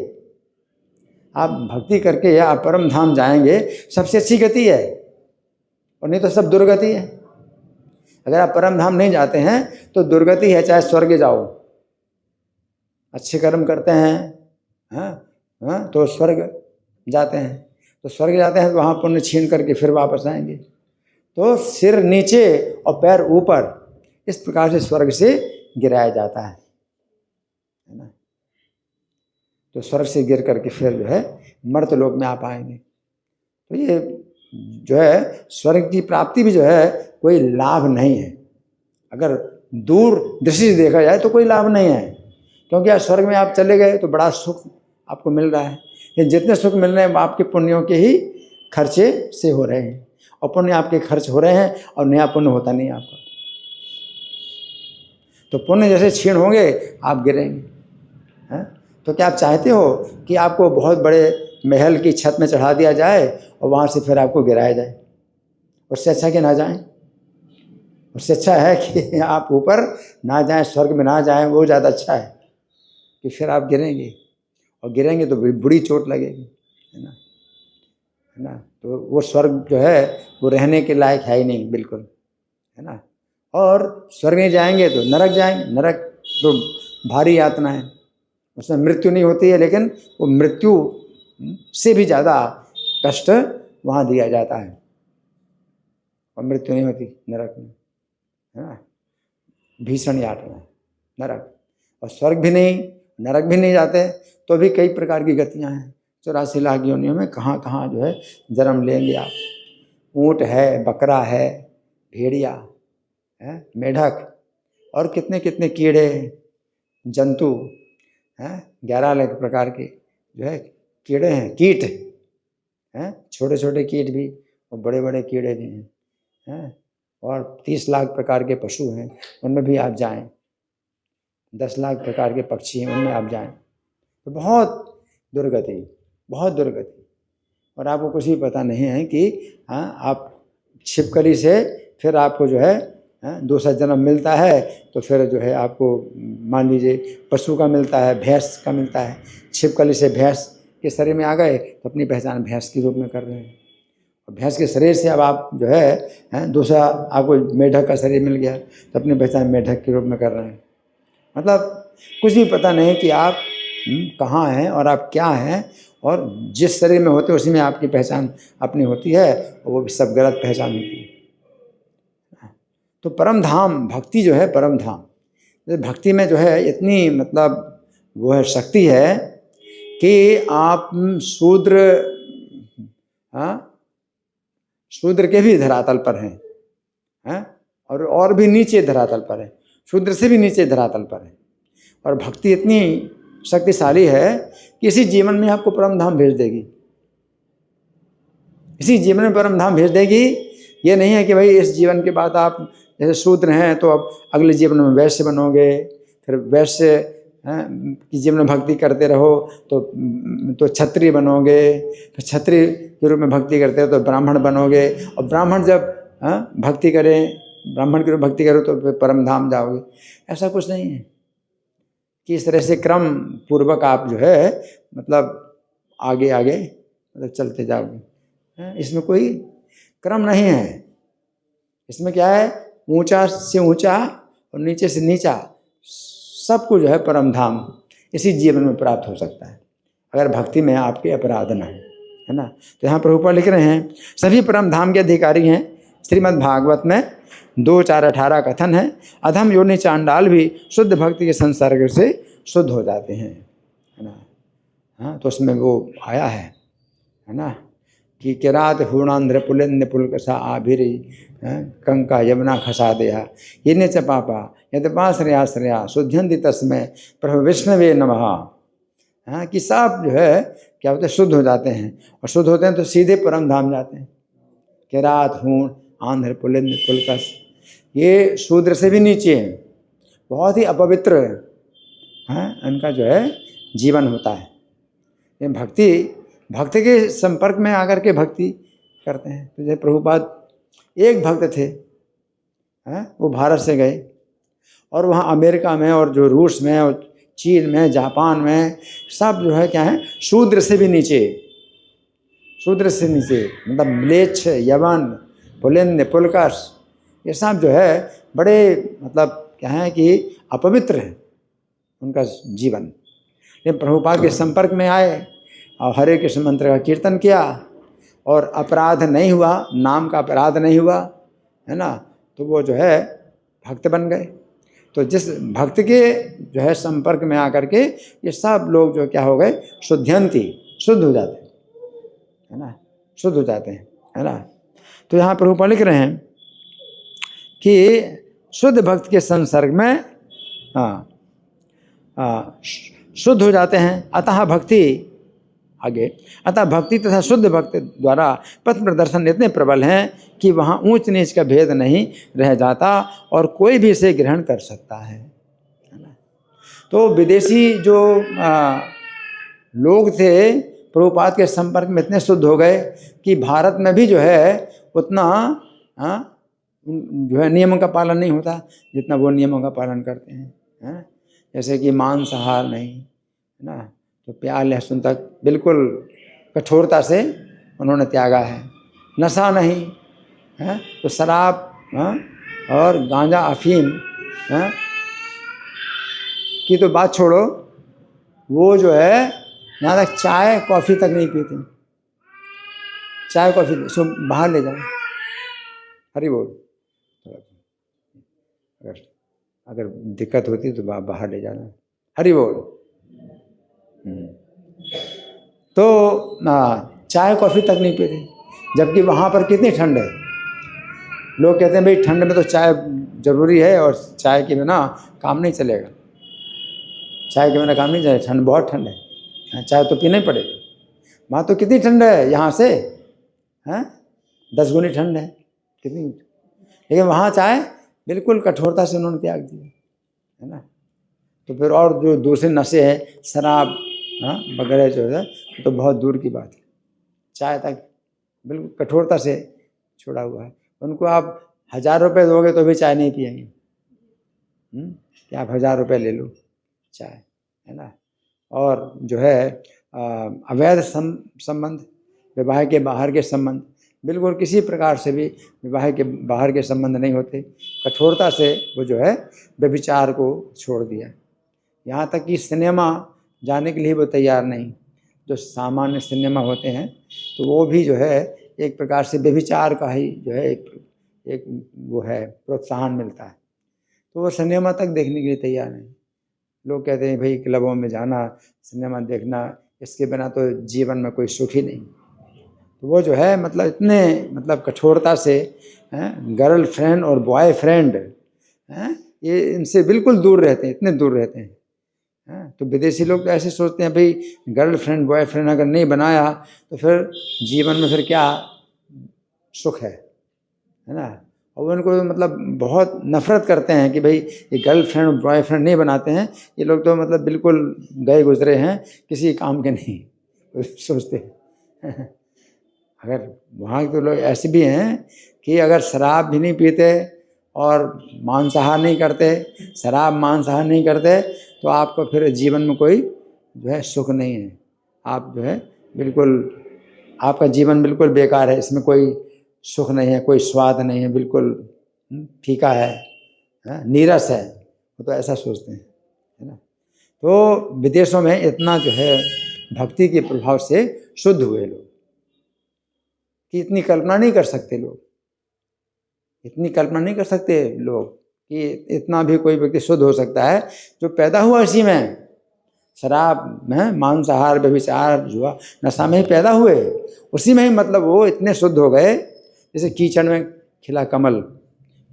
आप भक्ति करके आप परम धाम जाएंगे, सबसे अच्छी गति है, और नहीं तो सब दुर्गति है। अगर आप परम धाम नहीं जाते हैं तो दुर्गति है, चाहे स्वर्ग जाओ, अच्छे कर्म करते हैं तो स्वर्ग जाते हैं, तो स्वर्ग जाते हैं तो वहाँ पुण्य छीन करके फिर वापस आएंगे। तो सिर नीचे और पैर ऊपर, इस प्रकार से स्वर्ग से गिराया जाता है ना। तो स्वर्ग से गिर करके फिर जो है मर्त्य लोक में आप आएंगे। तो ये जो है स्वर्ग की प्राप्ति भी जो है कोई लाभ नहीं है, अगर दूर दृष्टि से देखा जाए तो कोई लाभ नहीं है, क्योंकि आज स्वर्ग में आप चले गए तो बड़ा सुख आपको मिल रहा है। ये जितने सुख मिल रहे हैं आपके पुण्यों के ही खर्चे से हो रहे हैं, और पुण्य आपके खर्च हो रहे हैं और नया पुण्य होता नहीं आपका। तो पुण्य जैसे क्षीण होंगे आप गिरेंगे, हैं? तो क्या आप चाहते हो कि आपको बहुत बड़े महल की छत में चढ़ा दिया जाए और वहाँ से फिर आपको गिराया जाए? उससे अच्छा कि ना जाएं, उससे अच्छा है कि आप ऊपर ना जाएं, स्वर्ग में ना जाएं, वो ज़्यादा अच्छा है कि फिर आप गिरेंगे, और गिरेंगे तो बुरी चोट लगेगी, है ना। तो वो स्वर्ग जो है वो रहने के लायक है ही नहीं बिल्कुल, है ना। और स्वर्ग नहीं जाएंगे तो नरक जाएंगे, नरक तो भारी यातना है, उसमें मृत्यु नहीं होती है, लेकिन वो मृत्यु से भी ज़्यादा कष्ट वहाँ दिया जाता है, और मृत्यु नहीं होती नरक में, है ना। भीषण यातना नरक, और स्वर्ग भी नहीं, नरक भी नहीं जाते तो भी कई प्रकार की गतियाँ हैं। 84 लाख योनियों में कहाँ कहाँ जो है जन्म लेंगे आप। ऊँट है, बकरा है, भेड़िया है, मेढक, और कितने कितने कीड़े जंतु हैं, 11 लाख प्रकार के जो है कीड़े हैं, कीट हैं, छोटे छोटे कीट भी और बड़े बड़े कीड़े भी हैं, और 30 लाख प्रकार के पशु हैं, उनमें भी आप जाएं 10 लाख प्रकार के पक्षी हैं, उनमें आप जाएं तो बहुत दुर्गति, बहुत दुर्गति। और आपको कुछ भी पता नहीं है कि हाँ, आप छिपकली से फिर आपको जो है दूसरा जन्म मिलता है, तो फिर जो है आपको मान लीजिए पशु का मिलता है, भैंस का मिलता है। छिपकली से भैंस के शरीर में आ गए तो अपनी पहचान भैंस के रूप में कर रहे हैं। और भैंस के शरीर से अब आप जो है दूसरा आपको मेढक का शरीर मिल गया तो अपनी पहचान मेढक के रूप में कर रहे हैं। मतलब कुछ भी पता नहीं कि आप कहाँ हैं और आप क्या हैं, और जिस शरीर में होते उसी में आपकी पहचान अपनी होती है, और वो भी सब गलत पहचान होती है। तो परम धाम भक्ति जो है, परम धाम भक्ति में जो है इतनी मतलब वो है शक्ति है कि आप शूद्र, शूद्र के भी धरातल पर हैं, और भी नीचे धरातल पर है, शूद्र से भी नीचे धरातल पर है। और भक्ति इतनी शक्तिशाली है कि इसी जीवन में आपको परम धाम भेज देगी, इसी जीवन में परम धाम भेज देगी। ये नहीं है कि भाई इस जीवन के बाद आप जैसे शूद्र हैं तो अब अगले जीवन में वैश्य बनोगे, फिर वैश्य की जीवन में भक्ति करते रहो तो क्षत्रिय बनोगे, फिर क्षत्रिय के रूप में भक्ति करते हो तो ब्राह्मण बनोगे, और ब्राह्मण जब भक्ति करें, ब्राह्मण के रूप में भक्ति करो तो फिर परम धाम जाओगे। ऐसा कुछ नहीं है कि इस तरह से क्रम पूर्वक आप जो है मतलब आगे आगे मतलब चलते जाओगे। इसमें कोई क्रम नहीं है। इसमें क्या है, ऊंचा से ऊंचा और नीचे से नीचा सब कुछ जो है परम धाम इसी जीवन में प्राप्त हो सकता है, अगर भक्ति में आपके अपराध न है ना। तो यहाँ प्रभुपाद लिख रहे हैं सभी परम धाम के अधिकारी हैं। श्रीमद् भागवत में 2:4-18 कथन है, अधम योनि चांडाल भी शुद्ध भक्ति के संसर्ग से शुद्ध हो जाते हैं, है ना। हाँ, तो उसमें वो आया है ना कि किरात हूणांध्र पुलिंद पुलकसा आभिरी कंका यमुना खसा देहा ये च पापा यदपाश्रयाश्रया शुद्ध्यंति तस्मय प्रभु विष्णवे नमः। हाँ, कि सब जो है क्या होते हैं, शुद्ध हो जाते हैं, और शुद्ध होते हैं तो सीधे परम धाम जाते हैं। किरात हूण आंध्र पुलिंद पुलकस ये शूद्र से भी नीचे हैं, बहुत ही अपवित्र है उनका जो है जीवन होता है। ये भक्ति के संपर्क में आकर के भक्ति करते हैं। तो जैसे प्रभुपाद एक भक्त थे, वो भारत से गए और वहाँ अमेरिका में और जो रूस में और चीन में जापान में सब जो है क्या है, शूद्र से भी नीचे, शूद्र से नीचे मतलब म्लेच्छ यवन पुलिंद पुलकस ये सब जो है बड़े मतलब क्या है कि अपवित्र है उनका जीवन। लेकिन प्रभुपाद के संपर्क में आए और हरे कृष्ण मंत्र का कीर्तन किया और अपराध नहीं हुआ, नाम का अपराध नहीं हुआ, है ना, तो वो जो है भक्त बन गए। तो जिस भक्त के जो है संपर्क में आकर के ये सब लोग जो क्या हो गए, शुद्ध्यंती, शुद्ध हो जाते हैं, है ना, शुद्ध हो जाते हैं, है ना। तो यहाँ प्रभुपाद लिख रहे हैं कि शुद्ध भक्त के संसर्ग में शुद्ध हो जाते हैं। अतः भक्ति आगे, अतः भक्ति तथा शुद्ध भक्त द्वारा पथ प्रदर्शन इतने प्रबल हैं कि वहाँ ऊंच नीच का भेद नहीं रह जाता और कोई भी इसे ग्रहण कर सकता है ना। तो विदेशी जो लोग थे प्रभुपाद के संपर्क में इतने शुद्ध हो गए कि भारत में भी जो है उतना जो है नियमों का पालन नहीं होता जितना वो नियमों का पालन करते हैं। जैसे कि मांसाहार नहीं, है ना, तो प्याज लहसुन तक बिल्कुल कठोरता से उन्होंने त्यागा है। नशा नहीं है, तो शराब और गांजा अफीम की तो बात छोड़ो, वो जो है यहाँ तक चाय कॉफ़ी तक नहीं पीते। चाय कॉफ़ी उसको बाहर ले जाओ, हरी बोल, अगर दिक्कत होती तो बाहर ले जाना, हरी बोल। तो चाय कॉफ़ी तक नहीं पीते, जबकि वहाँ पर कितनी ठंड है। लोग कहते हैं भाई ठंड में तो चाय ज़रूरी है और चाय के बिना काम नहीं चलेगा, चाय के बिना काम नहीं चलेगा, ठंड बहुत ठंड है, चाय तो पीना ही पड़ेगा। वहाँ तो कितनी ठंड है, यहाँ से 10 गुनी ठंड है कितनी, लेकिन वहाँ चाय बिल्कुल कठोरता से उन्होंने त्याग दिया, है ना। तो फिर और जो दूसरे नशे हैं, शराब वगैरह जो है, तो बहुत दूर की बात है। चाय तक बिल्कुल कठोरता से छोड़ा हुआ है। उनको आप 1000 रुपये दोगे तो भी चाय नहीं पिएंगे, कि आप 1000 रुपये ले लो चाय, है ना। और जो है अवैध संबंध, विवाह के बाहर के संबंध, बिल्कुल किसी प्रकार से भी विवाह के बाहर के संबंध नहीं होते। कठोरता से वो जो है व्यभिचार को छोड़ दिया। यहाँ तक कि सिनेमा जाने के लिए वो तैयार नहीं। जो सामान्य सिनेमा होते हैं तो वो भी जो है एक प्रकार से व्यभिचार का ही जो है एक वो है प्रोत्साहन मिलता है, तो वो सिनेमा तक देखने के लिए तैयार नहीं। लोग कहते हैं भाई क्लबों में जाना, सिनेमा देखना, इसके बिना तो जीवन में कोई सुख ही नहीं। तो वो जो है मतलब इतने मतलब कठोरता से गर्लफ्रेंड और बॉयफ्रेंड ये इनसे बिल्कुल दूर रहते हैं, इतने दूर रहते हैं। तो विदेशी लोग तो ऐसे सोचते हैं भाई गर्लफ्रेंड बॉयफ्रेंड अगर नहीं बनाया तो फिर जीवन में फिर क्या सुख है ना। और उनको मतलब बहुत नफरत करते हैं कि भाई ये गर्लफ्रेंड और बॉयफ्रेंड नहीं बनाते हैं, ये लोग तो मतलब बिल्कुल गए गुजरे हैं, किसी काम के नहीं, तो सोचते हैं। अगर वहाँ के तो लोग ऐसे भी हैं कि अगर शराब भी नहीं पीते और मांसाहार नहीं करते, शराब मांसाहार नहीं करते, तो आपको फिर जीवन में कोई जो है सुख नहीं है। आप जो है बिल्कुल, आपका जीवन बिल्कुल बेकार है, इसमें कोई सुख नहीं है, कोई स्वाद नहीं है, बिल्कुल फीका है, नीरस है। वो तो ऐसा सोचते हैं, है ना। तो विदेशों में इतना जो है भक्ति के प्रभाव से शुद्ध हुए लोग कि इतनी कल्पना नहीं कर सकते लोग, इतनी कल्पना नहीं कर सकते लोग कि इतना भी कोई व्यक्ति शुद्ध हो सकता है जो पैदा हुआ इसी में, शराब में, मांसाहार, व्यभिचार, जुआ, नशा में ही पैदा हुए, उसी में ही मतलब वो इतने शुद्ध हो गए जैसे कीचड़ में खिला कमल।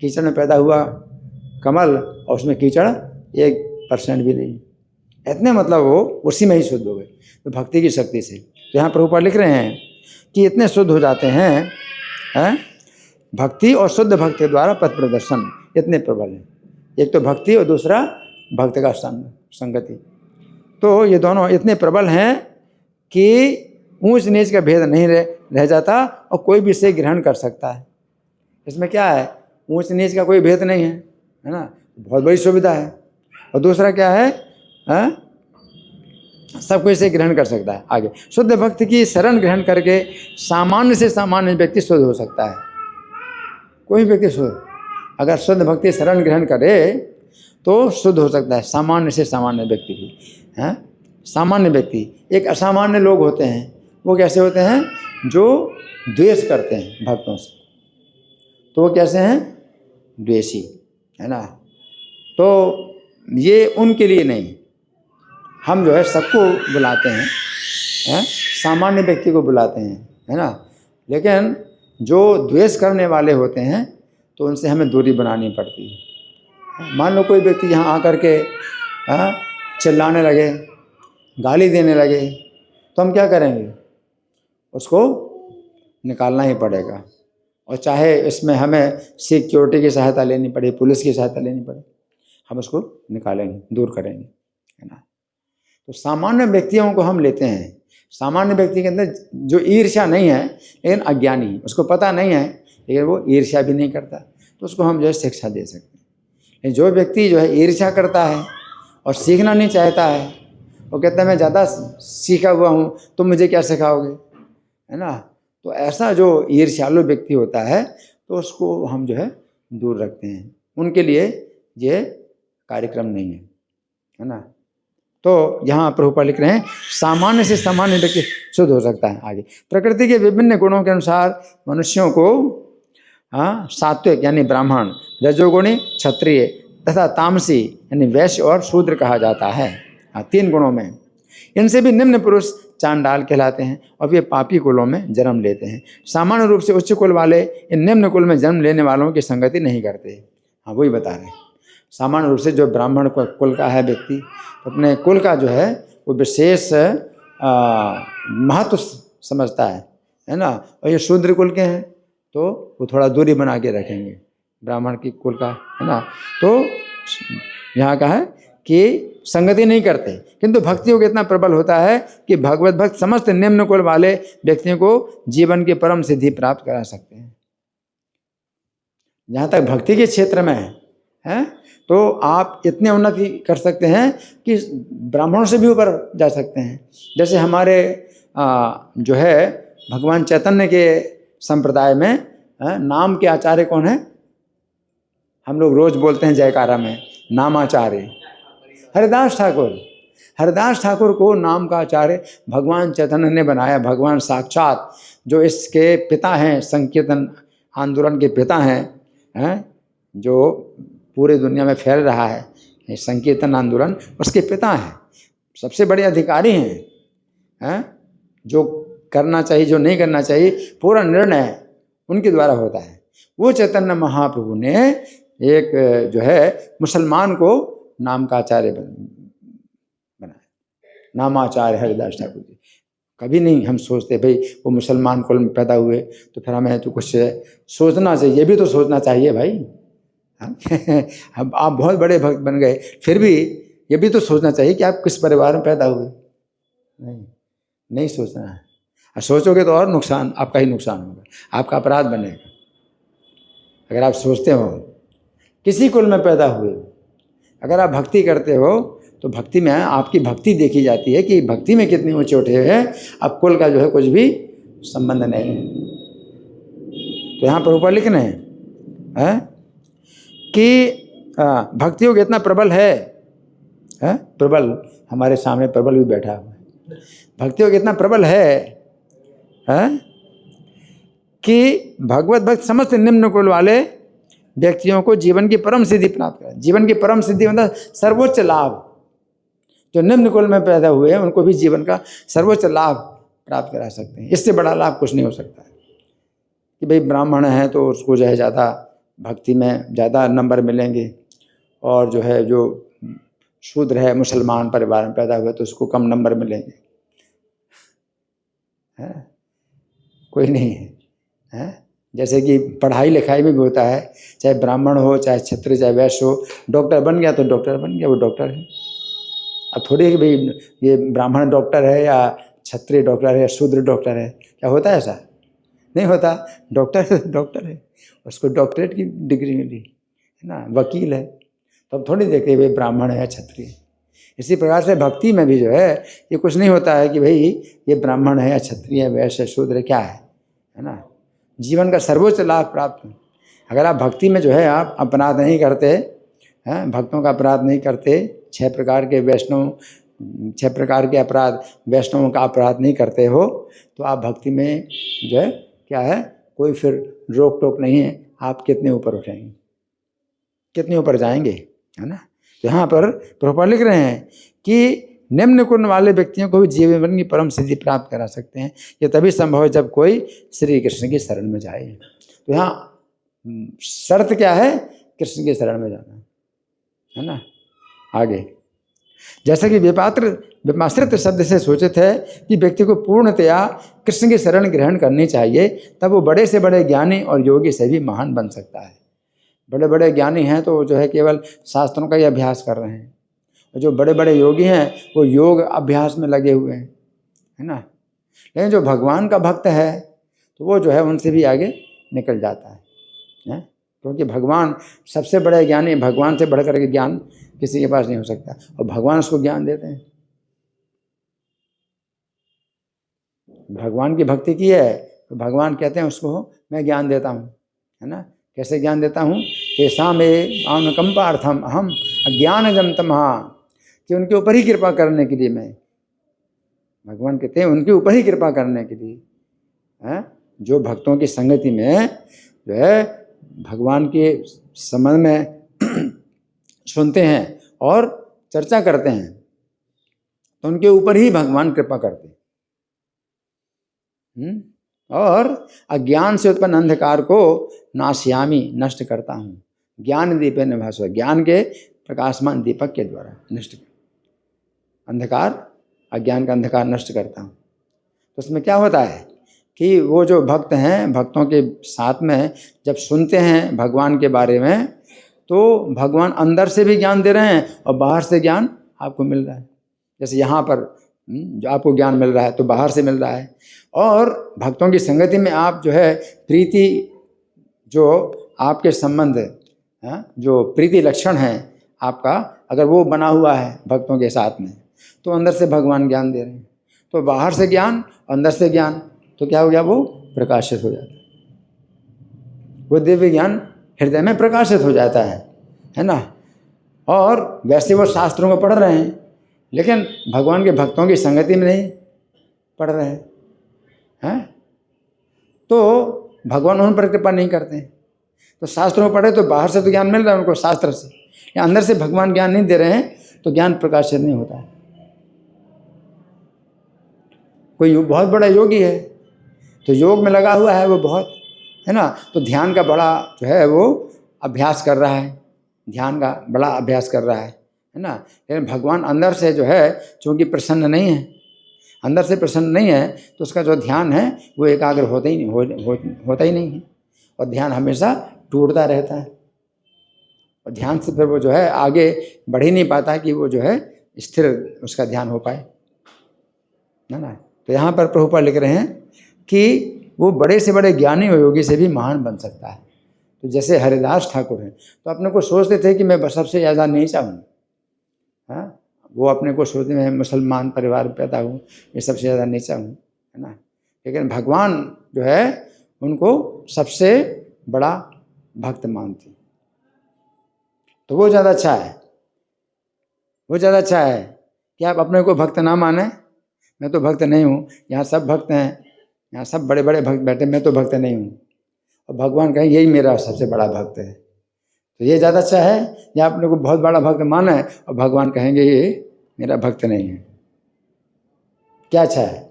कीचड़ में पैदा हुआ कमल और उसमें कीचड़ 1% भी नहीं, इतने मतलब वो उसी में ही शुद्ध हो गए, तो भक्ति की शक्ति से। तो यहाँ प्रभुपाद लिख रहे हैं कि इतने शुद्ध हो जाते हैं भक्ति और शुद्ध भक्ति द्वारा पथ प्रदर्शन इतने प्रबल हैं। एक तो भक्ति और दूसरा भक्त का संगति, तो ये दोनों इतने प्रबल हैं कि ऊंच नीच का भेद नहीं रह जाता और कोई भी इसे ग्रहण कर सकता है। इसमें क्या है, ऊंच नीच का कोई भेद नहीं है ना, बहुत बड़ी सुविधा है। और दूसरा क्या है, सब कोई इसे ग्रहण कर सकता है। आगे, शुद्ध भक्ति की शरण ग्रहण करके सामान्य से सामान्य व्यक्ति शुद्ध हो सकता है। कोई व्यक्ति शुद्ध, अगर शुद्ध भक्ति शरण ग्रहण करे तो शुद्ध हो सकता है, सामान्य से सामान्य व्यक्ति भी। सामान्य व्यक्ति, एक असामान्य लोग होते हैं, वो कैसे होते हैं, जो द्वेष करते हैं भक्तों से, तो वो कैसे हैं, द्वेषी, है ना। तो ये उनके लिए नहीं, हम जो है सबको बुलाते हैं, सामान्य व्यक्ति को बुलाते हैं, है ना। लेकिन जो द्वेष करने वाले होते हैं तो उनसे हमें दूरी बनानी पड़ती है। मान लो कोई व्यक्ति यहाँ आकर के चिल्लाने लगे, गाली देने लगे, तो हम क्या करेंगे, उसको निकालना ही पड़ेगा। और चाहे इसमें हमें सिक्योरिटी की सहायता लेनी पड़े, पुलिस की सहायता लेनी पड़े, हम उसको निकालेंगे, दूर करेंगे, है ना। तो सामान्य व्यक्तियों को हम लेते हैं। सामान्य व्यक्ति के अंदर जो ईर्ष्या नहीं है लेकिन अज्ञानी है, उसको पता नहीं है लेकिन वो ईर्ष्या भी नहीं करता, तो उसको हम जो है शिक्षा दे सकते हैं। लेकिन जो व्यक्ति जो है ईर्ष्या करता है और सीखना नहीं चाहता है, वो कहता है मैं ज़्यादा सीखा हुआ हूँ, तुम मुझे क्या सिखाओगे, है ना। तो ऐसा जो ईर्ष्यालु व्यक्ति होता है तो उसको हम जो है दूर रखते हैं, उनके लिए ये कार्यक्रम नहीं है, है ना। तो यहाँ प्रभुपाद लिख रहे हैं सामान्य से सामान्य व्यक्ति शुद्ध हो सकता है। आगे, प्रकृति के विभिन्न गुणों के अनुसार मनुष्यों को सात्विक यानी ब्राह्मण, रजोगुणी क्षत्रिय तथा तामसी यानी वैश्य और शूद्र कहा जाता है। 3 गुणों में। इनसे भी निम्न पुरुष चांडाल कहलाते हैं और वे पापी कुलों में जन्म लेते हैं। सामान्य रूप से उच्च कुल वाले इन निम्न कुल में जन्म लेने वालों की संगति नहीं करते। हाँ, वही बता रहे हैं। सामान्य रूप से जो ब्राह्मण कुल का है व्यक्ति, अपने कुल का जो है वो विशेष महत्व समझता है ना। और ये शूद्र कुल के हैं तो वो थोड़ा दूरी बना के रखेंगे ब्राह्मण की कुल का, है ना। तो यहाँ का है की संगति नहीं करते, किंतु भक्ति योग इतना प्रबल होता है कि भगवत भक्त समस्त निम्न कुल वाले व्यक्तियों को जीवन की परम सिद्धि प्राप्त करा सकते हैं। जहाँ तक भक्ति के क्षेत्र में है तो आप इतने उन्नति कर सकते हैं कि ब्राह्मणों से भी ऊपर जा सकते हैं। जैसे हमारे जो है भगवान चैतन्य के संप्रदाय में नाम के आचार्य कौन है? हम लोग रोज बोलते हैं जयकारा में, नामाचार्य हरिदास ठाकुर। हरिदास ठाकुर को नाम का आचार्य भगवान चैतन्य ने बनाया। भगवान साक्षात जो इसके पिता हैं, संकीर्तन आंदोलन के पिता हैं, जो पूरे दुनिया में फैल रहा है संकीर्तन आंदोलन, उसके पिता हैं, सबसे बड़े अधिकारी हैं। जो करना चाहिए, जो नहीं करना चाहिए, पूरा निर्णय उनके द्वारा होता है। वो चैतन्य महाप्रभु ने एक जो है मुसलमान को नाम का आचार्य बनाया, नामाचार्य हरिदास ठाकुर जी। कभी नहीं हम सोचते भाई वो मुसलमान कुल में पैदा हुए तो फिर हमें तो कुछ सोचना चाहिए, ये भी तो सोचना चाहिए भाई। अब आप बहुत बड़े भक्त बन गए, फिर भी ये भी तो सोचना चाहिए कि आप किस परिवार में पैदा हुए। नहीं सोचना है। और सोचोगे तो और नुकसान, आपका ही नुकसान होगा, आपका अपराध बनेगा। अगर आप सोचते हो किसी कुल में पैदा हुए, अगर आप भक्ति करते हो तो भक्ति में आपकी भक्ति देखी जाती है कि भक्ति में कितनी ऊंचे उठे हैं। अब कुल का जो है कुछ भी संबंध नहीं है। तो यहाँ पर ऊपर लिखना है कि भक्ति योग इतना प्रबल है, प्रबल हमारे सामने प्रबल भी बैठा हुआ है। भक्ति योग इतना प्रबल है कि भगवत भक्त समस्त निम्न कुल वाले व्यक्तियों को जीवन की परम सिद्धि प्राप्त करें। जीवन की परम सिद्धि मतलब सर्वोच्च लाभ। जो निम्न कुल में पैदा हुए हैं उनको भी जीवन का सर्वोच्च लाभ प्राप्त करा सकते हैं। इससे बड़ा लाभ कुछ नहीं हो सकता कि भाई ब्राह्मण है तो उसको जो है ज़्यादा भक्ति में ज़्यादा नंबर मिलेंगे, और जो है जो शूद्र है मुसलमान परिवार में पैदा हुए तो उसको कम नंबर मिलेंगे। कोई नहीं है। जैसे कि पढ़ाई लिखाई में भी होता है, चाहे ब्राह्मण हो, चाहे क्षत्रिय, चाहे वैश्य हो, डॉक्टर बन गया तो डॉक्टर बन गया, वो डॉक्टर है। अब थोड़ी कि भाई ये ब्राह्मण डॉक्टर है या क्षत्रिय डॉक्टर है या शूद्र डॉक्टर है, क्या होता है? ऐसा नहीं होता। डॉक्टर डॉक्टर है, उसको डॉक्टरेट की डिग्री मिली है ना, वकील है, तो अब थोड़ी देखते भाई ब्राह्मण है या क्षत्रिय। इसी प्रकार से भक्ति में भी जो है ये कुछ नहीं होता है कि भाई ये ब्राह्मण है या क्षत्रिय है, वैश्य, शूद्र, क्या है ना। जीवन का सर्वोच्च लाभ प्राप्त। अगर आप भक्ति में जो है आप अपराध नहीं करते हैं, भक्तों का अपराध नहीं करते, 6 प्रकार के अपराध वैष्णवों का अपराध नहीं करते हो, तो आप भक्ति में जो है क्या है, कोई फिर रोक टोक नहीं है। आप कितने ऊपर उठेंगे, कितने ऊपर जाएंगे, है ना। तो यहाँ पर प्रभुपाद लिख रहे हैं कि निम्न कुल वाले व्यक्तियों को भी जीवन की परम सिद्धि प्राप्त करा सकते हैं। ये तभी संभव है जब कोई श्री कृष्ण की शरण में जाए। तो यहाँ शर्त क्या है? कृष्ण की शरण में जाना, है ना। आगे जैसा कि विपाश्रित शब्द से सूचित है कि व्यक्ति को पूर्णतया कृष्ण की शरण ग्रहण करनी चाहिए, तब वो बड़े से बड़े ज्ञानी और योगी से भी महान बन सकता है। बड़े बड़े ज्ञानी हैं तो जो है केवल शास्त्रों का ही अभ्यास कर रहे हैं, और जो बड़े बड़े योगी हैं वो योग अभ्यास में लगे हुए हैं, है ना। लेकिन जो भगवान का भक्त है तो वो जो है उनसे भी आगे निकल जाता है, क्योंकि भगवान सबसे बड़े ज्ञानी, भगवान से बढ़कर के ज्ञान किसी के पास नहीं हो सकता, और भगवान उसको ज्ञान देते हैं। भगवान की भक्ति की है तो भगवान कहते हैं उसको मैं ज्ञान देता हूँ, है ना। कैसे ज्ञान देता हूँ? तेषां मे अनुकंपार्थम अहम अज्ञानजं तमः, कि उनके ऊपर ही कृपा करने के लिए मैं, भगवान कहते हैं उनके ऊपर ही कृपा करने के लिए, जो भक्तों की संगति में जो है भगवान के संबंध में सुनते हैं और चर्चा करते हैं, तो उनके ऊपर ही भगवान कृपा करते हैं। और अज्ञान से उत्पन्न अंधकार को नाश्यामी, नष्ट करता हूँ, ज्ञान दीपेन भास्वर, ज्ञान के प्रकाशमान दीपक के द्वारा नष्ट अंधकार, अज्ञान का अंधकार नष्ट करता हूँ। तो उसमें क्या होता है कि वो जो भक्त हैं, भक्तों के साथ में जब सुनते हैं भगवान के बारे में, तो भगवान अंदर से भी ज्ञान दे रहे हैं और बाहर से ज्ञान आपको मिल रहा है। जैसे यहाँ पर जो आपको ज्ञान मिल रहा है तो बाहर से मिल रहा है। और भक्तों की संगति में आप जो है प्रीति, जो आपके संबंध जो प्रीति लक्षण है आपका, अगर वो बना हुआ है भक्तों के साथ में, तो अंदर से भगवान ज्ञान दे रहे हैं। तो बाहर से ज्ञान, अंदर से ज्ञान, तो क्या हो गया, वो प्रकाशित हो जाता है। वो दिव्य ज्ञान हृदय में प्रकाशित हो जाता है ना। और वैसे वो शास्त्रों को पढ़ रहे हैं, लेकिन भगवान के भक्तों की संगति में नहीं पढ़ रहे हैं, तो भगवान उन पर कृपा नहीं करते हैं। तो शास्त्रों को पढ़े तो बाहर से तो ज्ञान मिल रहा है उनको शास्त्र से, या अंदर से भगवान ज्ञान नहीं दे रहे हैं तो ज्ञान प्रकाशित नहीं होता है। कोई बहुत बड़ा योगी है तो योग में लगा हुआ है वो बहुत, है ना, तो ध्यान का बड़ा जो है वो अभ्यास कर रहा है, ध्यान का बड़ा अभ्यास कर रहा है ना। लेकिन भगवान अंदर से जो है चूँकि प्रसन्न नहीं है, अंदर से प्रसन्न नहीं है, तो उसका जो ध्यान है वो एकाग्र होता ही नहीं है, और ध्यान हमेशा टूटता रहता है। और ध्यान से फिर वो जो है आगे बढ़ ही नहीं पाता कि वो जो है स्थिर उसका ध्यान हो पाए ना। तो यहाँ पर प्रभुपाद लिख रहे हैं कि वो बड़े से बड़े ज्ञानी और योगी से भी महान बन सकता है। तो जैसे हरिदास ठाकुर हैं, तो अपने को सोचते थे कि मैं सबसे ज़्यादा नीचा हूँ, वो अपने को सोचते मैं मुसलमान परिवार में पैदा हूँ, मैं सबसे ज़्यादा नीचा हूँ, है ना। लेकिन भगवान जो है उनको सबसे बड़ा भक्त मानते, तो वो ज़्यादा अच्छा है। वो ज़्यादा अच्छा है कि आप अपने को भक्त ना माने। मैं तो भक्त नहीं हूँ, यहाँ सब भक्त हैं, यहाँ सब बड़े बड़े भक्त बैठे, मैं तो भक्त नहीं हूँ, और भगवान कहें यही मेरा सबसे बड़ा भक्त है। तो ये ज़्यादा अच्छा है या अपने को बहुत बड़ा भक्त माना है और भगवान कहेंगे ये मेरा भक्त नहीं है। क्या अच्छा है?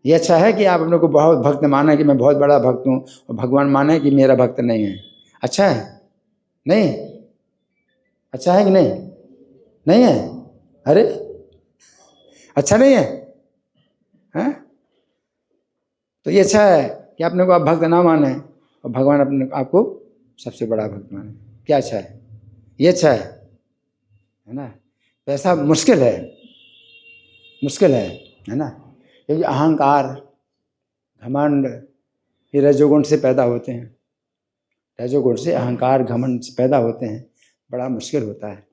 ये अच्छा है कि आप अपने को बहुत भक्त माने कि मैं बहुत बड़ा भक्त हूँ, और भगवान माने कि मेरा भक्त नहीं है। अच्छा है? नहीं अच्छा है कि नहीं? नहीं है? अरे अच्छा नहीं है, हैं? तो ये अच्छा है कि अपने को आप भक्त ना माने और भगवान अपने आपको सबसे बड़ा भक्त माने। क्या अच्छा है? ये अच्छा है ना। तो ऐसा मुश्किल है ना, क्योंकि अहंकार, घमंड ये रजोगुण से पैदा होते हैं। रजोगुण से अहंकार, घमंड से पैदा होते हैं, बड़ा मुश्किल होता है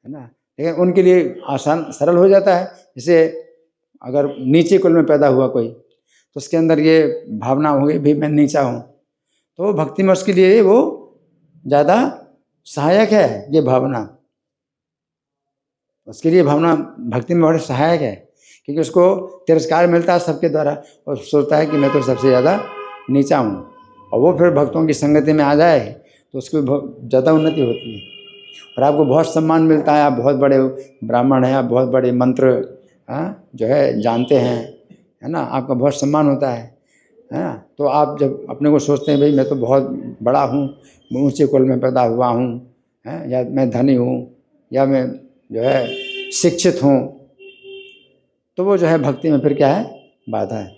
ना। लेकिन उनके लिए आसान सरल हो जाता है। जैसे अगर नीचे कुल में पैदा हुआ कोई, तो उसके अंदर ये भावना होगी भी मैं नीचा हूँ, तो भक्ति में उसके लिए वो ज़्यादा सहायक है। ये भावना उसके लिए भावना भक्ति में बड़े सहायक है, क्योंकि उसको तिरस्कार मिलता है सबके द्वारा, और सोचता है कि मैं तो सबसे ज़्यादा नीचा हूँ। और वो फिर भक्तों की संगति में आ जाए तो उसकी ज़्यादा उन्नति होती है, और आपको बहुत सम्मान मिलता है। आप बहुत बड़े ब्राह्मण हैं, आप बहुत बड़े मंत्र जो है जानते हैं, है ना, आपका बहुत सम्मान होता है ना। तो आप जब अपने को सोचते हैं भाई मैं तो बहुत बड़ा हूँ, मैं ऊँचे कुल में पैदा हुआ हूँ, या मैं धनी हूँ, या मैं जो है शिक्षित हूँ, तो वो जो है भक्ति में फिर क्या है, बाधा है,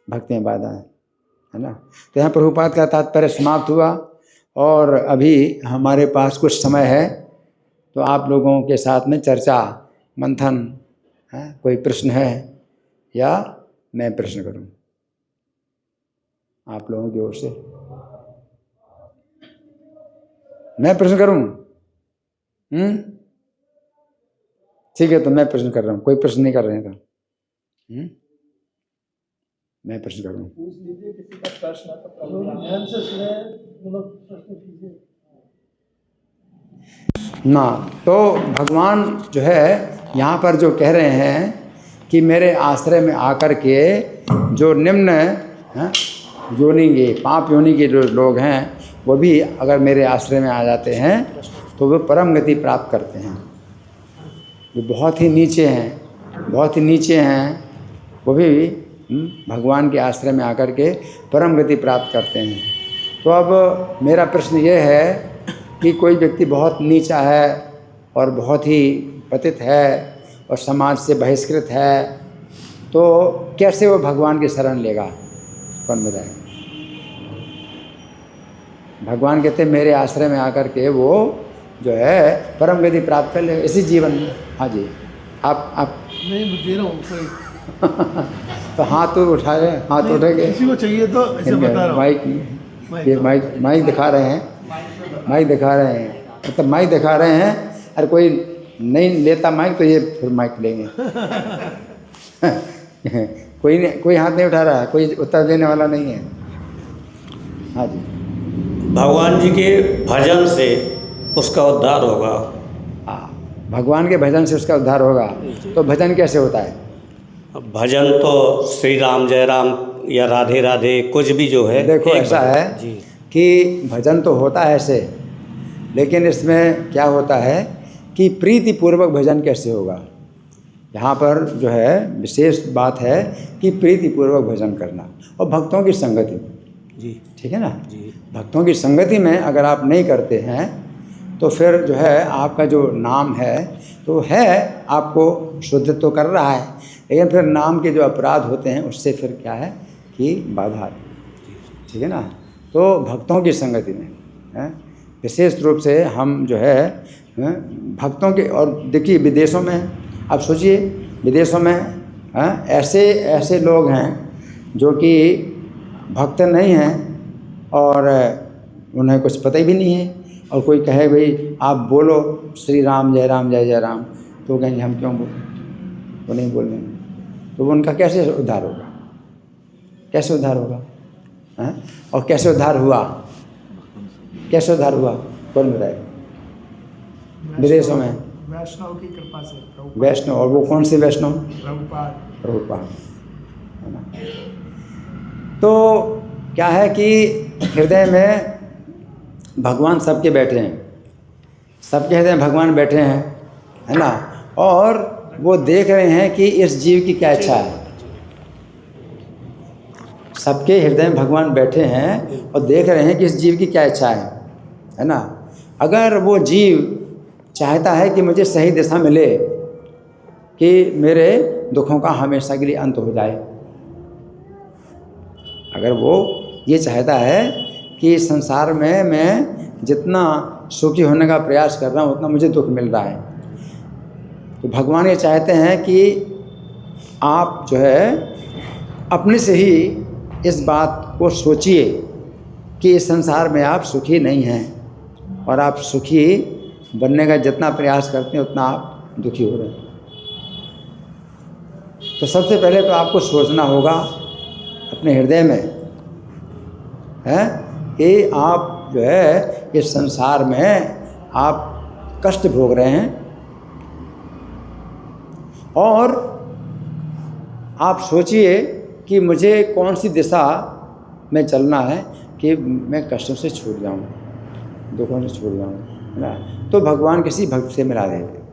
भक्ति में बाधा है ना। तो यहाँ प्रभुपाद का तात्पर्य समाप्त हुआ, और अभी हमारे पास कुछ समय है, तो आप लोगों के साथ में चर्चा मंथन है। कोई प्रश्न है या मैं प्रश्न करूं आप लोगों की ओर से? मैं प्रश्न करूं? ठीक है, तो मैं प्रश्न कर रहा हूं। कोई प्रश्न नहीं कर रहे हैं तो मैं प्रश्न कर रहा हूं। ना तो भगवान जो है यहाँ पर जो कह रहे हैं कि मेरे आश्रय में आकर के जो निम्न योनि के, पाप योनि के जो लोग हैं, वो भी अगर मेरे आश्रय में आ जाते हैं तो वे परम गति प्राप्त करते हैं। जो बहुत ही नीचे हैं, वो भी भगवान के आश्रय में आकर के परम गति प्राप्त करते हैं। तो अब मेरा प्रश्न ये है कि कोई व्यक्ति बहुत नीचा है और बहुत ही पतित है और समाज से बहिष्कृत है, तो कैसे वो भगवान की शरण लेगा? कौन बताए? भगवान कहते हैं मेरे आश्रय में आकर के वो जो है परम गति प्राप्त कर ले इसी जीवन में। हाँ जी, आप नहीं दे रहा हूँ कोई तो हाथ तो उठा रहे हैं, हाथ उठेंगे। किसी को चाहिए तो ऐसे बता रहा हूँ। माइक ये माइक दिखा रहे हैं, माइक दिखा रहे हैं, मतलब माइक दिखा रहे हैं। अरे कोई नहीं लेता माइक तो ये फिर माइक लेंगे। कोई हाथ नहीं उठा रहा है, कोई उत्तर देने वाला नहीं है। हाँ जी, भगवान जी के भजन से उसका उद्धार होगा। हाँ, भगवान के भजन से उसका उद्धार होगा। तो भजन कैसे होता है? भजन तो श्री राम जय राम या राधे राधे कुछ भी जो है। देखो ऐसा है जी कि भजन तो होता है ऐसे, लेकिन इसमें क्या होता है कि प्रीति पूर्वक भजन कैसे होगा। यहाँ पर जो है विशेष बात है कि प्रीति पूर्वक भजन करना और भक्तों की संगति में। जी ठीक है ना जी। भक्तों की संगति में अगर आप नहीं करते हैं तो फिर जो है आपका जो नाम है तो है आपको शुद्ध तो कर रहा है, लेकिन फिर नाम के जो अपराध होते हैं उससे फिर क्या है कि बाधा आती है। ठीक है ना। तो भक्तों की संगति में है विशेष रूप से हम जो है भक्तों के। और देखिए विदेशों में आप सोचिए, विदेशों में ऐसे लोग हैं जो कि भक्त नहीं हैं और उन्हें कुछ पता ही भी नहीं है, और कोई कहे भाई आप बोलो श्री राम जय जय राम, तो कहेंगे हम क्यों बोलें, वो नहीं बोलने। तो उनका कैसे उद्धार होगा, कैसे उद्धार होगा हैं? और कैसे उद्धार हुआ, कैसे उद्धार हुआ कौन बताएगा? विदेशों में वैष्णव की कृपा से। वैष्णव, और वो कौन से वैष्णव? प्रभुपाद। है ना। तो क्या है कि हृदय में भगवान सबके बैठे हैं, सबके हृदय में भगवान बैठे हैं, है ना। और वो देख रहे हैं कि इस जीव की क्या इच्छा है। सबके हृदय में भगवान बैठे हैं और देख रहे हैं कि इस जीव की क्या इच्छा है ना। अगर वो जीव चाहता है कि मुझे सही दिशा मिले, कि मेरे दुखों का हमेशा के लिए अंत हो जाए, अगर वो ये चाहता है कि संसार में मैं जितना सुखी होने का प्रयास कर रहा हूँ उतना मुझे दुख मिल रहा है, तो भगवान ये चाहते हैं कि आप जो है अपने से ही इस बात को सोचिए कि इस संसार में आप सुखी नहीं हैं, और आप सुखी बनने का जितना प्रयास करते हैं उतना आप दुखी हो रहे हैं। तो सबसे पहले तो आपको सोचना होगा अपने हृदय में है कि आप जो है इस संसार में आप कष्ट भोग रहे हैं, और आप सोचिए कि मुझे कौन सी दिशा में चलना है कि मैं कष्टों से छूट जाऊं, दुखों से छूट जाऊं, है ना। तो भगवान किसी भक्त से मिला देते।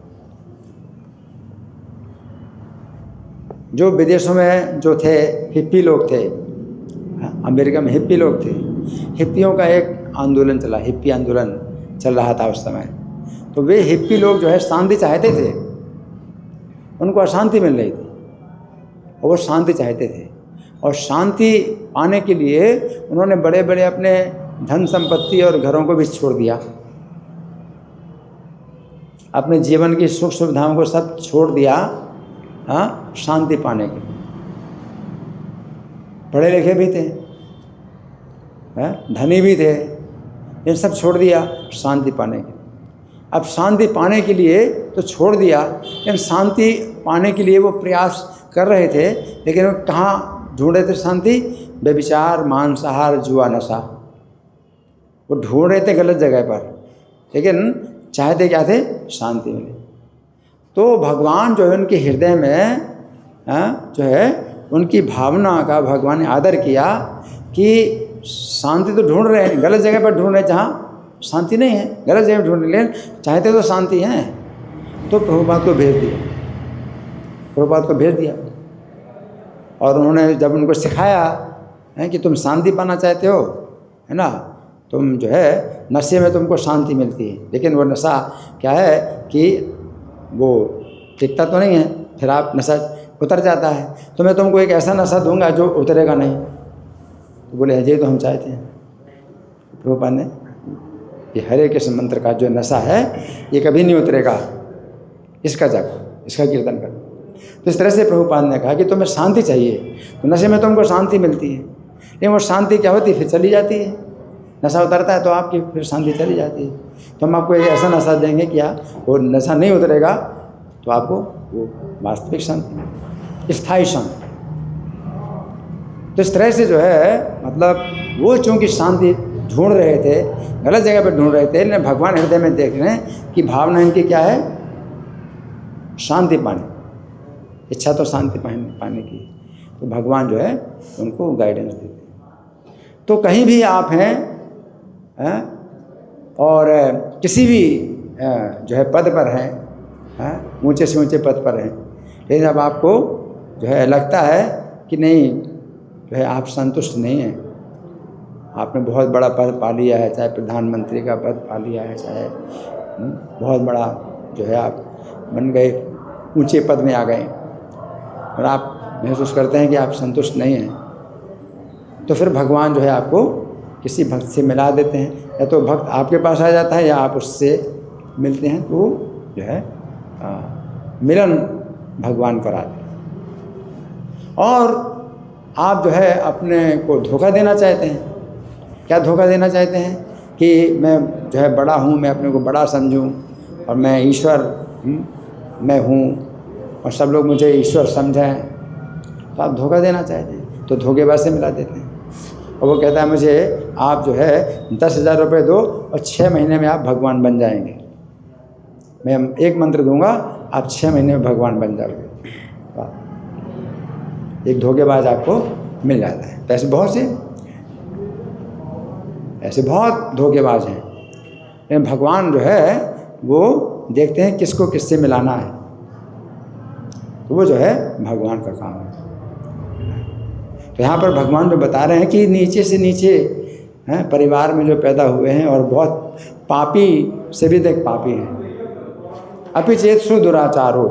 जो विदेशों में जो थे हिप्पी लोग थे, अमेरिका में हिप्पी लोग थे, हिप्पियों का एक आंदोलन चला, हिप्पी आंदोलन चल रहा था उस समय। तो वे हिप्पी लोग जो है शांति चाहते थे, उनको अशांति मिल रही थी और वो शांति चाहते थे, और शांति पाने के लिए उन्होंने बड़े बड़े अपने धन संपत्ति और घरों को भी छोड़ दिया, अपने जीवन की सुख सुविधाओं को सब छोड़ दिया, हाँ, शांति पाने के लिए। पढ़े लिखे भी थे, धनी भी थे, इन सब छोड़ दिया शांति पाने के लिए। अब शांति पाने के लिए तो छोड़ दिया, लेकिन शांति पाने के लिए वो प्रयास कर रहे थे, लेकिन वो कहाँ ढूंढ रहे थे शांति? व्यभिचार, मांसाहार, जुआ, नशा, वो ढूंढ रहे थे गलत जगह पर, लेकिन चाहते क्या थे? शांति मिले। तो भगवान जो है उनके हृदय में जो है उनकी भावना का भगवान ने आदर किया कि शांति तो ढूंढ रहे हैं, गलत जगह पर ढूंढ रहे हैं जहाँ शांति नहीं है, गलत जगह ढूंढ रहे हैं, चाहते तो शांति है। तो प्रभुपाद को भेज दिया, प्रभुपाद को भेज दिया, और उन्होंने जब उनको सिखाया है कि तुम शांति पाना चाहते हो, है ना, तुम जो है नशे में तुमको शांति मिलती है, लेकिन वो नशा क्या है कि वो टिकता तो नहीं है, फिर आप नशा उतर जाता है, तो मैं तुमको एक ऐसा नशा दूंगा जो उतरेगा नहीं। तो बोले अजय तो हम चाहते हैं। प्रभुपाद ने ये हरे कृष्ण मंत्र का जो नशा है ये कभी नहीं उतरेगा, इसका जाप, इसका कीर्तन करो। तो इस तरह से प्रभुपाद ने कहा कि तुम्हें शांति चाहिए, तो नशे में तुमको शांति मिलती है, लेकिन वो शांति क्या होती है, फिर चली जाती है। नशा उतरता है तो आपकी फिर शांति चली जाती है। तो हम आपको एक ऐसा नशा देंगे कि वो नशा नहीं उतरेगा तो आपको वो वास्तविक शांति, स्थायी शांति। तो इस तरह से जो है मतलब वो चूँकि शांति ढूंढ रहे थे, गलत जगह पर ढूंढ रहे थे, लेकिन भगवान हृदय में देख रहे हैं कि भावना इनकी क्या है, शांति पाने, इच्छा तो शांति पाने की। तो भगवान जो है उनको गाइडेंस देते हैं। तो कहीं भी आप हैं और किसी भी जो है पद पर हैं, ऊंचे से ऊंचे पद पर हैं, लेकिन जब आपको जो है लगता है कि नहीं जो है आप संतुष्ट नहीं हैं, आपने बहुत बड़ा पद पा लिया है, चाहे प्रधानमंत्री का पद पा लिया है, चाहे बहुत बड़ा जो है आप बन गए, ऊंचे पद में आ गए, और आप महसूस करते हैं कि आप संतुष्ट नहीं हैं, तो फिर भगवान जो है आपको किसी भक्त से मिला देते हैं। या तो भक्त आपके पास आ जाता है या आप उससे मिलते हैं, तो जो है मिलन भगवान कराते हैं। और आप जो है अपने को धोखा देना चाहते हैं। क्या धोखा देना चाहते हैं कि मैं जो है बड़ा हूँ, मैं अपने को बड़ा समझूँ और मैं ईश्वर मैं हूँ और सब लोग मुझे ईश्वर समझें, तो आप धोखा देना चाहते हैं, तो धोखेबाज से मिला देते हैं। और वो कहता है मुझे आप जो है 10,000 रुपये दो और 6 महीने में आप भगवान बन जाएंगे। मैं एक मंत्र दूंगा, आप 6 महीने में भगवान बन जाओगे। एक धोखेबाज आपको मिल जाता है। तो ऐसे बहुत धोखेबाज हैं, लेकिन भगवान जो है वो देखते हैं किसको किससे मिलाना है, तो वो जो है भगवान का काम है। तो यहाँ पर भगवान जो बता रहे हैं कि नीचे से नीचे हैं परिवार में जो पैदा हुए हैं और बहुत पापी से भी देख पापी हैं, अपि चेत सु दुराचारो,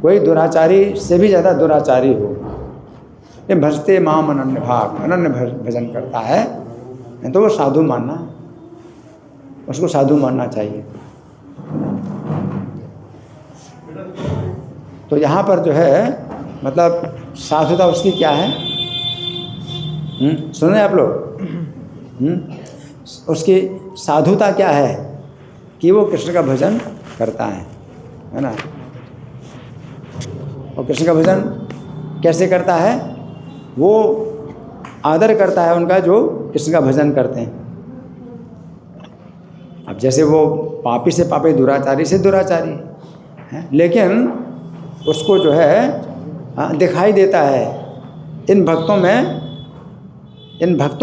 कोई दुराचारी से भी ज़्यादा दुराचारी हो, ये भजते माम अनन्य भाग, अनन्य भजन करता है, तो वो साधु मानना, उसको साधु मानना चाहिए। तो यहाँ पर जो है मतलब साधुता उसकी क्या है, सुने आप लोग, उसकी साधुता क्या है कि वो कृष्ण का भजन करता है ना। और कृष्ण का भजन कैसे करता है, वो आदर करता है उनका जो कृष्ण का भजन करते हैं। अब जैसे वो पापी से पापी, दुराचारी से दुराचारी है, लेकिन उसको जो है दिखाई देता है इन भक्तों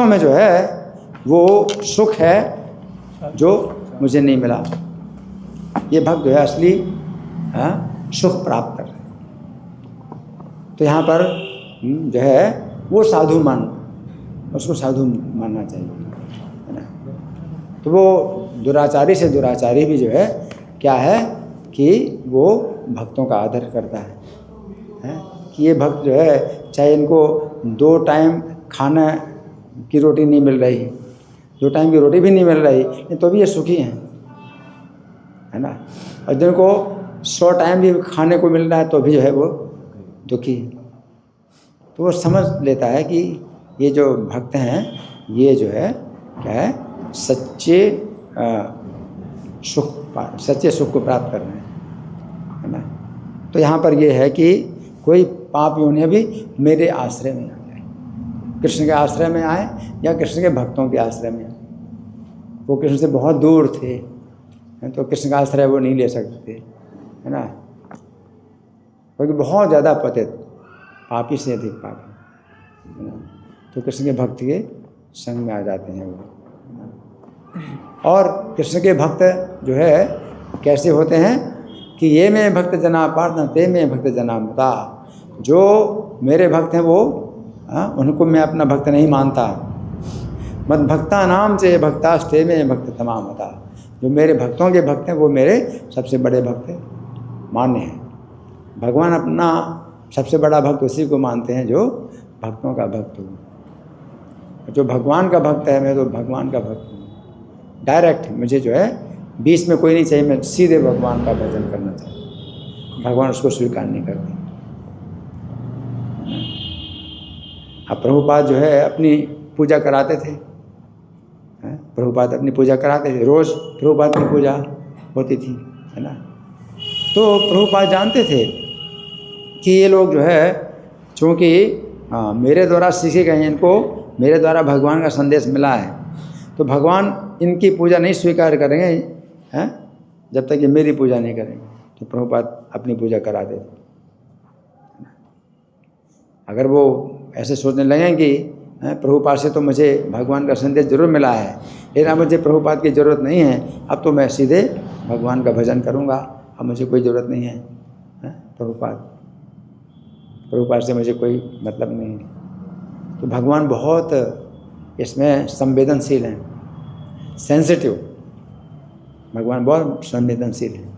में जो है वो सुख है जो मुझे नहीं मिला। ये भक्त जो है असली सुख प्राप्त कर रहे हैं। तो यहाँ पर जो है वो साधु उसको साधु मानना चाहिए, है ना। तो वो दुराचारी से दुराचारी भी जो है क्या है कि वो भक्तों का आदर करता है कि ये भक्त जो है चाहे इनको 2 टाइम खाना की रोटी नहीं मिल रही, 2 टाइम की रोटी भी नहीं मिल रही, तो भी ये सुखी हैं, है ना। और जिनको 100 टाइम भी खाने को मिल रहा है तो भी जो है वो दुखी है। तो वो समझ लेता है कि ये जो भक्त हैं ये जो है क्या है, सच्चे सुख को प्राप्त कर रहे हैं, है ना। तो यहाँ पर ये है कि कोई पाप योनि भी मेरे आश्रय में आ जाए, कृष्ण के आश्रय में आए या कृष्ण के भक्तों के आश्रय में आए। वो कृष्ण से बहुत दूर थे, तो कृष्ण का आश्रय वो नहीं ले सकते, है ना, क्योंकि बहुत ज़्यादा पतित, पापी से अधिक पापी, है ना। तो कृष्ण के भक्त के संग में आ जाते हैं वो। और कृष्ण के भक्त जो है कैसे होते हैं कि ये में भक्त जना पार्थ ते में भक्त जना मता, जो मेरे भक्त हैं वो उनको मैं अपना भक्त नहीं मानता। मत भक्ता नाम से भक्तास्ते में भक्त तमाम होता, जो मेरे भक्तों के भक्त हैं वो मेरे सबसे बड़े भक्त मान्य हैं। भगवान अपना सबसे बड़ा भक्त उसी को मानते हैं जो भक्तों का भक्त हो। जो भगवान का भक्त है, मैं तो भगवान का भक्त हूँ, डायरेक्ट मुझे जो है बीच में कोई नहीं चाहिए, मैं सीधे भगवान का भजन करना चाहिए। भगवान उसको स्वीकार नहीं करते। अब प्रभुपाद जो है अपनी पूजा कराते थे, प्रभुपाद अपनी पूजा कराते थे, रोज़ प्रभुपाद की पूजा होती थी, है ना। तो प्रभुपाद जानते थे कि ये लोग जो है चूँकि मेरे द्वारा सीखे गए हैं, इनको मेरे द्वारा भगवान का संदेश मिला है, तो भगवान इनकी पूजा नहीं स्वीकार करेंगे हैं जब तक ये मेरी पूजा नहीं करेंगे। तो प्रभुपाद अपनी पूजा कराते थे। अगर वो ऐसे सोचने लगें कि प्रभुपाद से तो मुझे भगवान का संदेश जरूर मिला है, लेकिन अब मुझे प्रभुपाद की ज़रूरत नहीं है, अब तो मैं सीधे भगवान का भजन करूँगा, अब मुझे कोई ज़रूरत नहीं है प्रभुपाद से मुझे कोई मतलब नहीं है। तो भगवान बहुत इसमें संवेदनशील हैं, सेंसिटिव। भगवान बहुत संवेदनशील हैं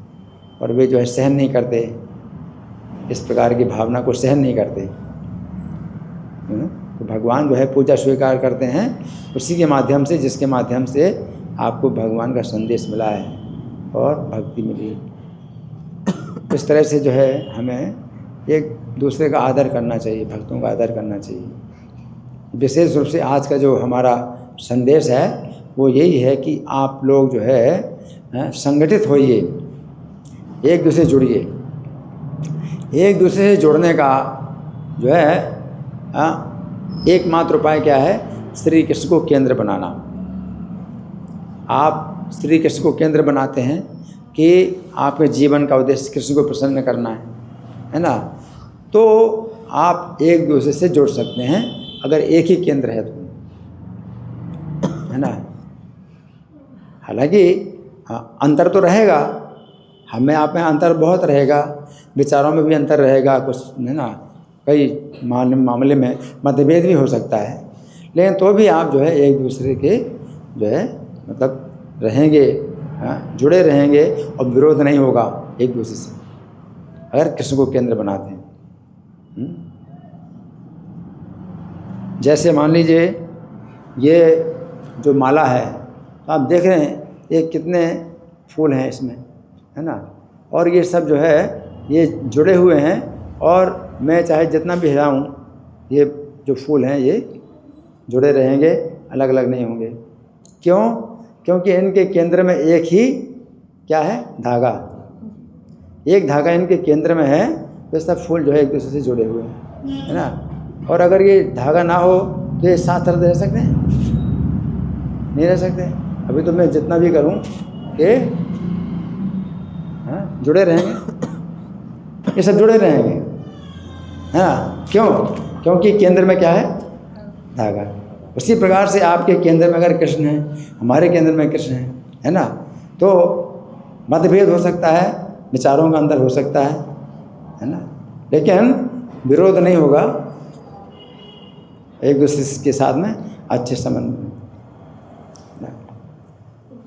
और वे जो है सहन नहीं करते, इस प्रकार की भावना को सहन नहीं करते। तो भगवान जो है पूजा स्वीकार करते हैं उसी के माध्यम से जिसके माध्यम से आपको भगवान का संदेश मिला है और भक्ति मिली। इस तरह से जो है हमें एक दूसरे का आदर करना चाहिए, भक्तों का आदर करना चाहिए। विशेष रूप से आज का जो हमारा संदेश है वो यही है कि आप लोग जो है संगठित होइए, एक दूसरे से जुड़िए। एक दूसरे से जुड़ने का जो है एकमात्र उपाय क्या है? श्री कृष्ण को केंद्र बनाना। आप श्री कृष्ण को केंद्र बनाते हैं कि आपके जीवन का उद्देश्य कृष्ण को प्रसन्न करना है ना, तो आप एक दूसरे से जुड़ सकते हैं अगर एक ही केंद्र है तो, है ना। हालांकि अंतर तो रहेगा, हमें आप में अंतर बहुत रहेगा, विचारों में भी अंतर रहेगा कुछ, है ना, कई मामले में मतभेद भी हो सकता है, लेकिन तो भी आप जो है एक दूसरे के जो है मतलब रहेंगे, जुड़े रहेंगे और विरोध नहीं होगा एक दूसरे से अगर कृष्ण को केंद्र बनाते हैं। जैसे मान लीजिए ये जो माला है तो आप देख रहे हैं ये कितने फूल हैं इसमें, है ना, और ये सब जो है ये जुड़े हुए हैं और मैं चाहे जितना भी हिलाऊं ये जो फूल हैं ये जुड़े रहेंगे, अलग अलग नहीं होंगे। क्यों? क्योंकि इनके केंद्र में एक ही क्या है? धागा। एक धागा इनके केंद्र में है तो सब फूल जो है एक दूसरे से जुड़े हुए हैं, है ना। और अगर ये धागा ना हो तो ये साथ रह सकते हैं? नहीं रह सकते। अभी तो मैं जितना भी करूं कि जुड़े रहेंगे, ये सब जुड़े रहेंगे, है ना। क्यों? क्योंकि केंद्र में क्या है? धागा। उसी प्रकार से आपके केंद्र में अगर कृष्ण है, हमारे केंद्र में कृष्ण है ना, तो मतभेद हो सकता है, विचारों का अंतर हो सकता है ना, लेकिन विरोध नहीं होगा, एक दूसरे के साथ में अच्छे संबंध में।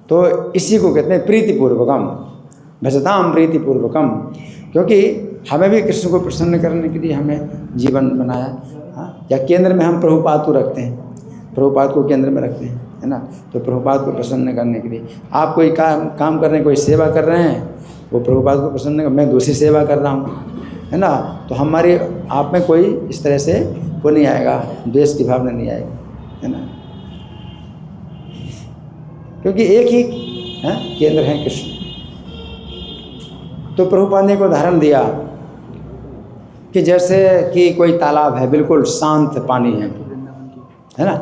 तो इसी को कहते हैं प्रीतिपूर्वकम, भजताम प्रीतिपूर्वकम, क्योंकि हमें भी कृष्ण को प्रसन्न करने के लिए हमें जीवन बनाया। या केंद्र में हम प्रभुपाद को रखते हैं, प्रभुपाद को केंद्र में रखते हैं, है ना, तो प्रभुपाद को प्रसन्न करने के लिए आप कोई काम कर रहे हैं, कोई सेवा कर रहे हैं, वो प्रभुपाद को प्रसन्न कर, मैं दूसरी सेवा कर रहा हूँ, है ना, तो हमारे आप में कोई इस तरह से वो नहीं आएगा, द्वेष की भावना नहीं आएगी, है ना, क्योंकि एक ही केंद्र है कृष्ण। तो प्रभुपाद ने एक उदाहरण दिया कि जैसे कि कोई तालाब है, बिल्कुल शांत पानी है ना,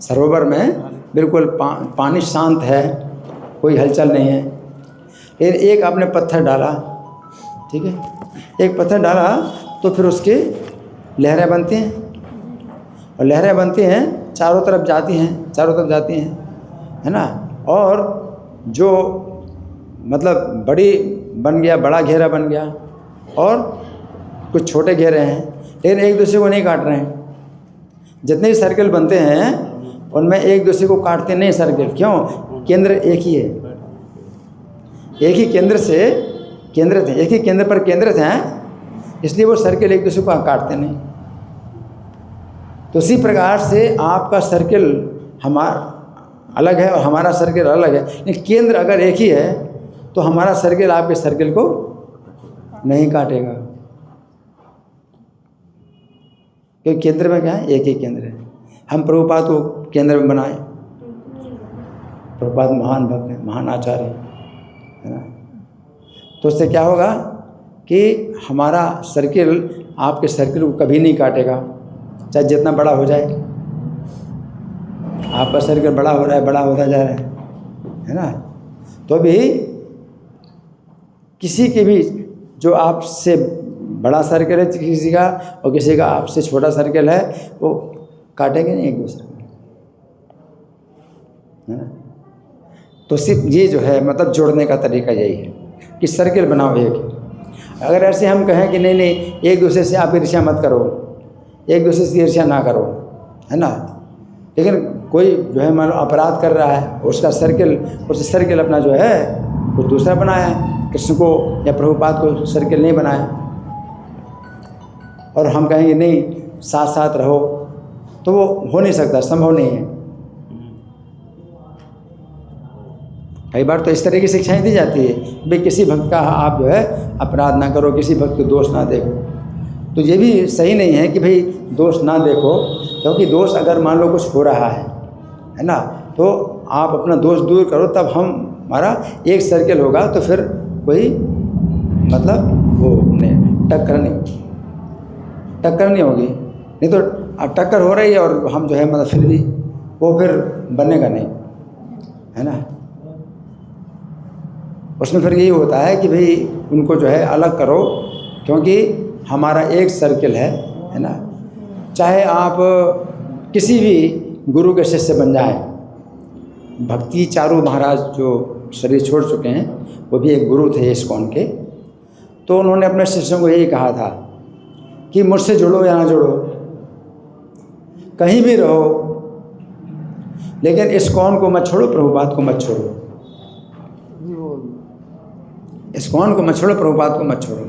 सरोवर में बिल्कुल पानी शांत है, कोई हलचल नहीं है, फिर एक आपने पत्थर डाला, ठीक है, एक पत्थर डाला तो फिर उसकी लहरें बनती हैं, और लहरें बनती हैं चारों तरफ जाती हैं, है ना, और जो मतलब बन गया, बड़ा घेरा बन गया, और कुछ छोटे घेरे हैं, लेकिन एक दूसरे को नहीं काट रहे हैं। जितने भी सर्कल बनते हैं उनमें एक दूसरे को काटते नहीं सर्कल। क्यों? केंद्र एक ही है, एक ही केंद्र से केंद्रित है, एक ही केंद्र पर केंद्रित हैं, इसलिए वो सर्कल एक दूसरे को काटते नहीं। तो इसी प्रकार से आपका सर्कल अलग है और हमारा सर्किल अलग है, लेकिन केंद्र अगर एक ही है तो हमारा सर्किल आपके सर्किल को नहीं काटेगा, क्योंकि केंद्र में क्या है, एक ही केंद्र है। हम प्रभुपाद को केंद्र में बनाए, प्रभुपाद महान भक्त हैं, महान आचार्य है ना। तो उससे क्या होगा कि हमारा सर्किल आपके सर्किल को कभी नहीं काटेगा, चाहे जितना बड़ा हो जाए। आपका सर्किल बड़ा हो रहा है, बड़ा होता जा रहा है ना, तो भी किसी के भी जो आपसे बड़ा सर्किल है किसी का और किसी का आपसे छोटा सर्किल है, वो काटेंगे नहीं एक दूसरे को, है ना। तो सिर्फ ये जो है मतलब जोड़ने का तरीका यही है कि सर्किल बनाओ एक। अगर ऐसे हम कहें कि नहीं नहीं एक दूसरे से आप ईर्ष्या मत करो, एक दूसरे से ईर्ष्या ना करो, है ना, लेकिन कोई जो है मान लो अपराध कर रहा है, उसका सर्किल, उस सर्किल अपना जो है वो दूसरा बनाया है, कृष्ण को या प्रभुपाद को सर्किल नहीं बनाया, और हम कहेंगे नहीं साथ साथ रहो, तो वो हो नहीं सकता, संभव नहीं है। कई बार तो इस तरह की शिक्षाएं दी जाती है, भाई किसी भक्त का आप जो है अपराध ना करो, किसी भक्त को दोष ना देखो। तो ये भी सही नहीं है कि भाई दोष ना देखो, क्योंकि दोष अगर मान लो कुछ हो रहा है ना, तो आप अपना दोष दूर करो, तब हमारा एक सर्किल होगा, तो फिर कोई मतलब वो नहीं टक्कर नहीं होगी। नहीं तो अब टक्कर हो रही है और हम जो है मतलब फिर भी वो फिर बनेगा नहीं, है ना। उसमें फिर यही होता है कि भाई उनको जो है अलग करो, क्योंकि हमारा एक सर्किल है ना। चाहे आप किसी भी गुरु के शिष्य बन जाए, भक्ति चारू महाराज जो शरीर छोड़ चुके हैं, वो भी एक गुरु थे इस्कॉन के, तो उन्होंने अपने शिष्यों को यही कहा था कि मुझसे जुड़ो या ना जुड़ो, कहीं भी रहो, लेकिन इस्कॉन को मत छोड़ो, प्रभुपाद को मत छोड़ो, इस्कॉन को मत छोड़ो, प्रभुपाद को मत छोड़ो।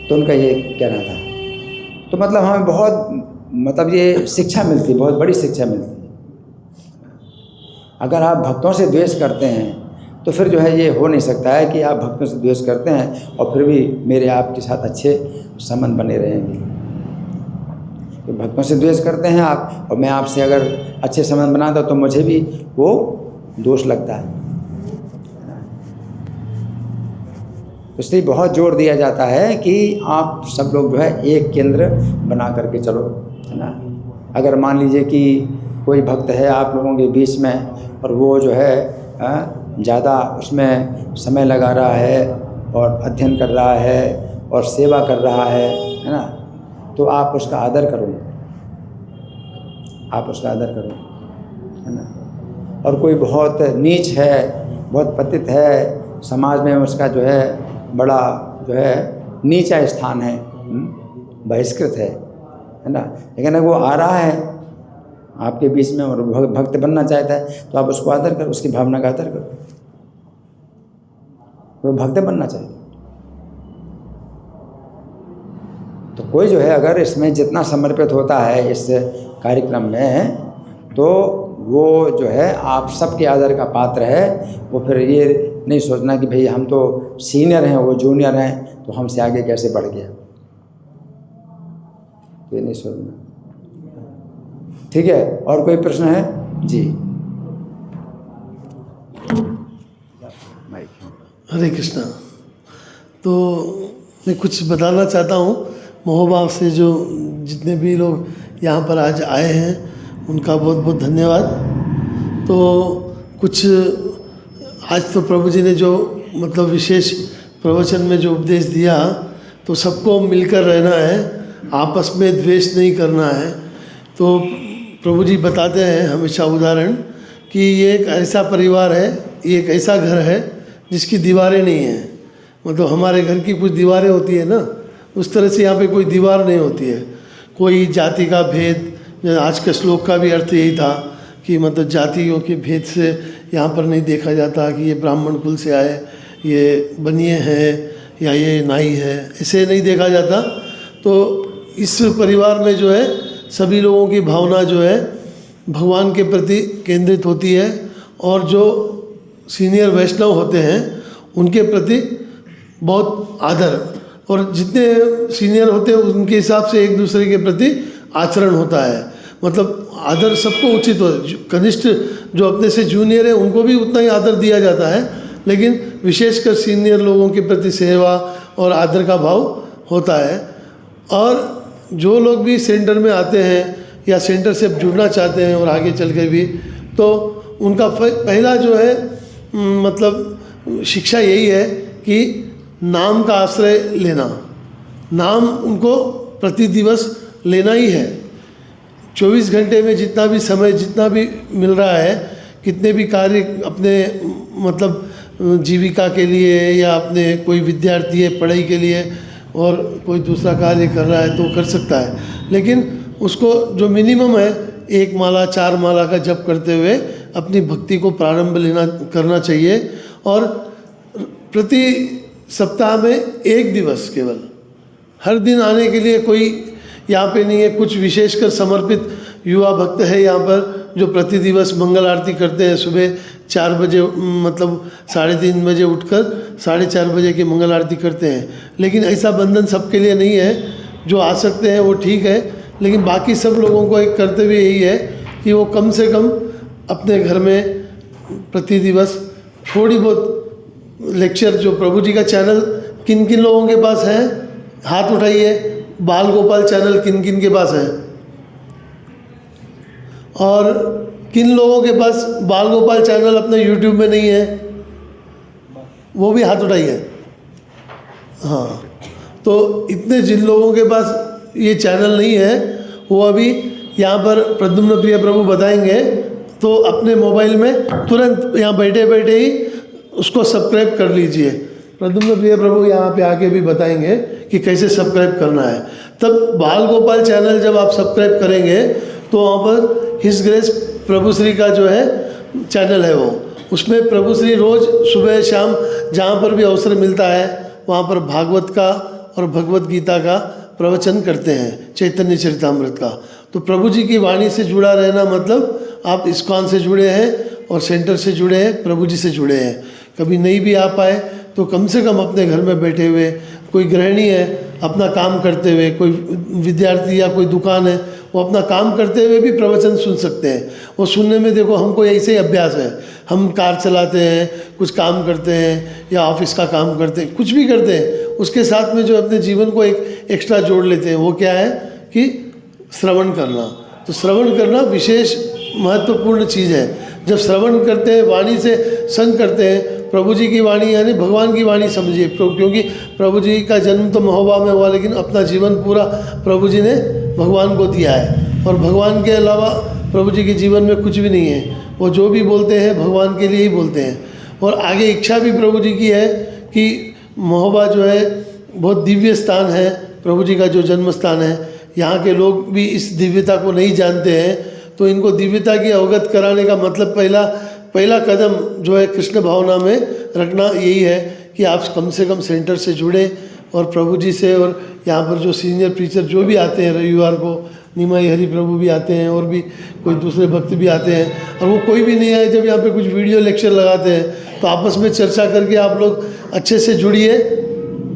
तो उनका ये कहना था। तो मतलब हमें बहुत मतलब ये शिक्षा मिलती है, बहुत बड़ी शिक्षा मिलती है। अगर आप भक्तों से द्वेष करते हैं तो फिर जो है ये हो नहीं सकता है कि आप भक्तों से द्वेष करते हैं और फिर भी मेरे आपके साथ अच्छे संबंध बने रहेंगे। तो भक्तों से द्वेष करते हैं आप, और मैं आपसे अगर अच्छे संबंध बनाता तो मुझे भी वो दोष लगता है। इसलिए बहुत जोर दिया जाता है कि आप सब लोग जो है एक केंद्र बना करके चलो, है ना। अगर मान लीजिए कि कोई भक्त है आप लोगों के बीच में और वो जो है ज़्यादा उसमें समय लगा रहा है और अध्ययन कर रहा है और सेवा कर रहा है ना, तो आप उसका आदर करो, आप उसका आदर करो, है ना। और कोई बहुत नीच है, बहुत पतित है, समाज में उसका जो है बड़ा जो है नीचा स्थान है, बहिष्कृत है ना, लेकिन अगर वो आ रहा है आपके बीच में और भक्त बनना चाहता है तो आप उसको आदर करो, उसकी भावना का आदर करो, वो भक्त बनना चाहिए। तो कोई जो है अगर इसमें जितना समर्पित होता है इस कार्यक्रम में, तो वो जो है आप सबके आदर का पात्र है। वो फिर ये नहीं सोचना कि भाई हम तो सीनियर हैं, वो जूनियर हैं, तो हमसे आगे कैसे बढ़ गया, ये नहीं सोचना। ठीक है, और कोई प्रश्न है जी? हरे कृष्णा। तो मैं कुछ बताना चाहता हूँ महोभाव से, जो जितने भी लोग यहाँ पर आज आए हैं उनका बहुत बहुत धन्यवाद। तो कुछ आज तो प्रभु जी ने जो मतलब विशेष प्रवचन में जो उपदेश दिया, तो सबको मिलकर रहना है, आपस में द्वेष नहीं करना है। तो प्रभु जी बताते हैं हमेशा उदाहरण कि ये एक ऐसा परिवार है, ये एक ऐसा घर है जिसकी दीवारें नहीं हैं। मतलब हमारे घर की कुछ दीवारें होती है ना, उस तरह से यहाँ पे कोई दीवार नहीं होती है। कोई जाति का भेद, आज के श्लोक का भी अर्थ यही था कि मतलब जातियों के भेद से यहाँ पर नहीं देखा जाता कि ये ब्राह्मण कुल से आए, ये बनिए हैं या ये नाई है, ऐसे नहीं देखा जाता। तो इस परिवार में जो है सभी लोगों की भावना जो है भगवान के प्रति केंद्रित होती है, और जो सीनियर वैष्णव होते हैं उनके प्रति बहुत आदर, और जितने सीनियर होते हैं उनके हिसाब से एक दूसरे के प्रति आचरण होता है। मतलब आदर सबको उचित हो, कनिष्ठ जो अपने से जूनियर है उनको भी उतना ही आदर दिया जाता है, लेकिन विशेषकर सीनियर लोगों के प्रति सेवा और आदर का भाव होता है। और जो लोग भी सेंटर में आते हैं या सेंटर से जुड़ना चाहते हैं और आगे चल के भी, तो उनका पहला जो है मतलब शिक्षा यही है कि नाम का आश्रय लेना, नाम उनको प्रति दिवस लेना ही है। 24 घंटे में जितना भी समय जितना भी मिल रहा है, कितने भी कार्य अपने मतलब जीविका के लिए या अपने कोई विद्यार्थी है पढ़ाई के लिए और कोई दूसरा कार्य कर रहा है तो कर सकता है, लेकिन उसको जो मिनिमम है 1 माला 4 माला का जप करते हुए अपनी भक्ति को प्रारंभ करना चाहिए। और प्रति सप्ताह में 1 दिवस केवल, हर दिन आने के लिए कोई यहाँ पे नहीं है। कुछ विशेषकर समर्पित युवा भक्त है यहाँ पर जो प्रति दिवस मंगल आरती करते हैं। सुबह 4 बजे मतलब 3:30 बजे उठकर 4:30 बजे की मंगल आरती करते हैं। लेकिन ऐसा बंधन सबके लिए नहीं है, जो आ सकते हैं वो ठीक है, लेकिन बाकी सब लोगों को एक कर्तव्य यही है कि वो कम से कम अपने घर में प्रति दिवस थोड़ी बहुत लेक्चर, जो प्रभु जी का चैनल किन किन लोगों के पास है हाथ उठाइए, बाल गोपाल चैनल किन किन के पास है, और किन लोगों के पास बाल गोपाल चैनल अपने यूट्यूब में नहीं है वो भी हाथ उठाइए। हाँ, तो इतने जिन लोगों के पास ये चैनल नहीं है वो अभी यहाँ पर प्रद्युम्न प्रिय प्रभु बताएंगे, तो अपने मोबाइल में तुरंत यहाँ बैठे बैठे ही उसको सब्सक्राइब कर लीजिए। प्रद्युम्न प्रिय प्रभु यहाँ पे आके भी बताएंगे कि कैसे सब्सक्राइब करना है। तब बाल गोपाल चैनल जब आप सब्सक्राइब करेंगे तो वहाँ पर हिज ग्रेस प्रभु श्री का जो है चैनल है वो, उसमें प्रभु श्री रोज़ सुबह शाम जहाँ पर भी अवसर मिलता है वहाँ पर भागवत का और भगवत गीता का प्रवचन करते हैं, चैतन्य चरितामृत का। तो प्रभु जी की वाणी से जुड़ा रहना मतलब आप इस्कॉन से जुड़े हैं और सेंटर से जुड़े हैं, प्रभु जी से जुड़े हैं। कभी नहीं भी आ पाए तो कम से कम अपने घर में बैठे हुए, कोई गृहिणी है अपना काम करते हुए, कोई विद्यार्थी या कोई दुकान है वो अपना काम करते हुए भी प्रवचन सुन सकते हैं। वो सुनने में देखो हमको ऐसे ही अभ्यास है, हम कार चलाते हैं, कुछ काम करते हैं या ऑफिस का काम करते हैं, कुछ भी करते हैं, उसके साथ में जो अपने जीवन को एक एक्स्ट्रा जोड़ लेते हैं वो क्या है कि श्रवण करना। तो श्रवण करना विशेष महत्वपूर्ण चीज़ है। जब श्रवण करते हैं, वाणी से संग करते हैं, प्रभु जी की वाणी यानी भगवान की वाणी समझिए, क्योंकि प्रभु जी का जन्म तो महोबा में हुआ, लेकिन अपना जीवन पूरा प्रभु जी ने भगवान को दिया है, और भगवान के अलावा प्रभु जी के जीवन में कुछ भी नहीं है। वो जो भी बोलते हैं भगवान के लिए ही बोलते हैं। और आगे इच्छा भी प्रभु जी की है कि महोबा जो है बहुत दिव्य स्थान है, प्रभु जी का जो जन्म स्थान है, यहाँ के लोग भी इस दिव्यता को नहीं जानते हैं, तो इनको दिव्यता की अवगत कराने का मतलब पहला कदम जो है कृष्ण भावना में रखना यही है कि आप कम से कम सेंटर से जुड़े और प्रभु जी से, और यहाँ पर जो सीनियर प्रीचर जो भी आते हैं रविवार को, निमाई हरि प्रभु भी आते हैं और भी कोई दूसरे भक्त भी आते हैं, और वो कोई भी नहीं आए जब यहाँ पे कुछ वीडियो लेक्चर लगाते हैं तो आपस में चर्चा करके आप लोग अच्छे से जुड़िए।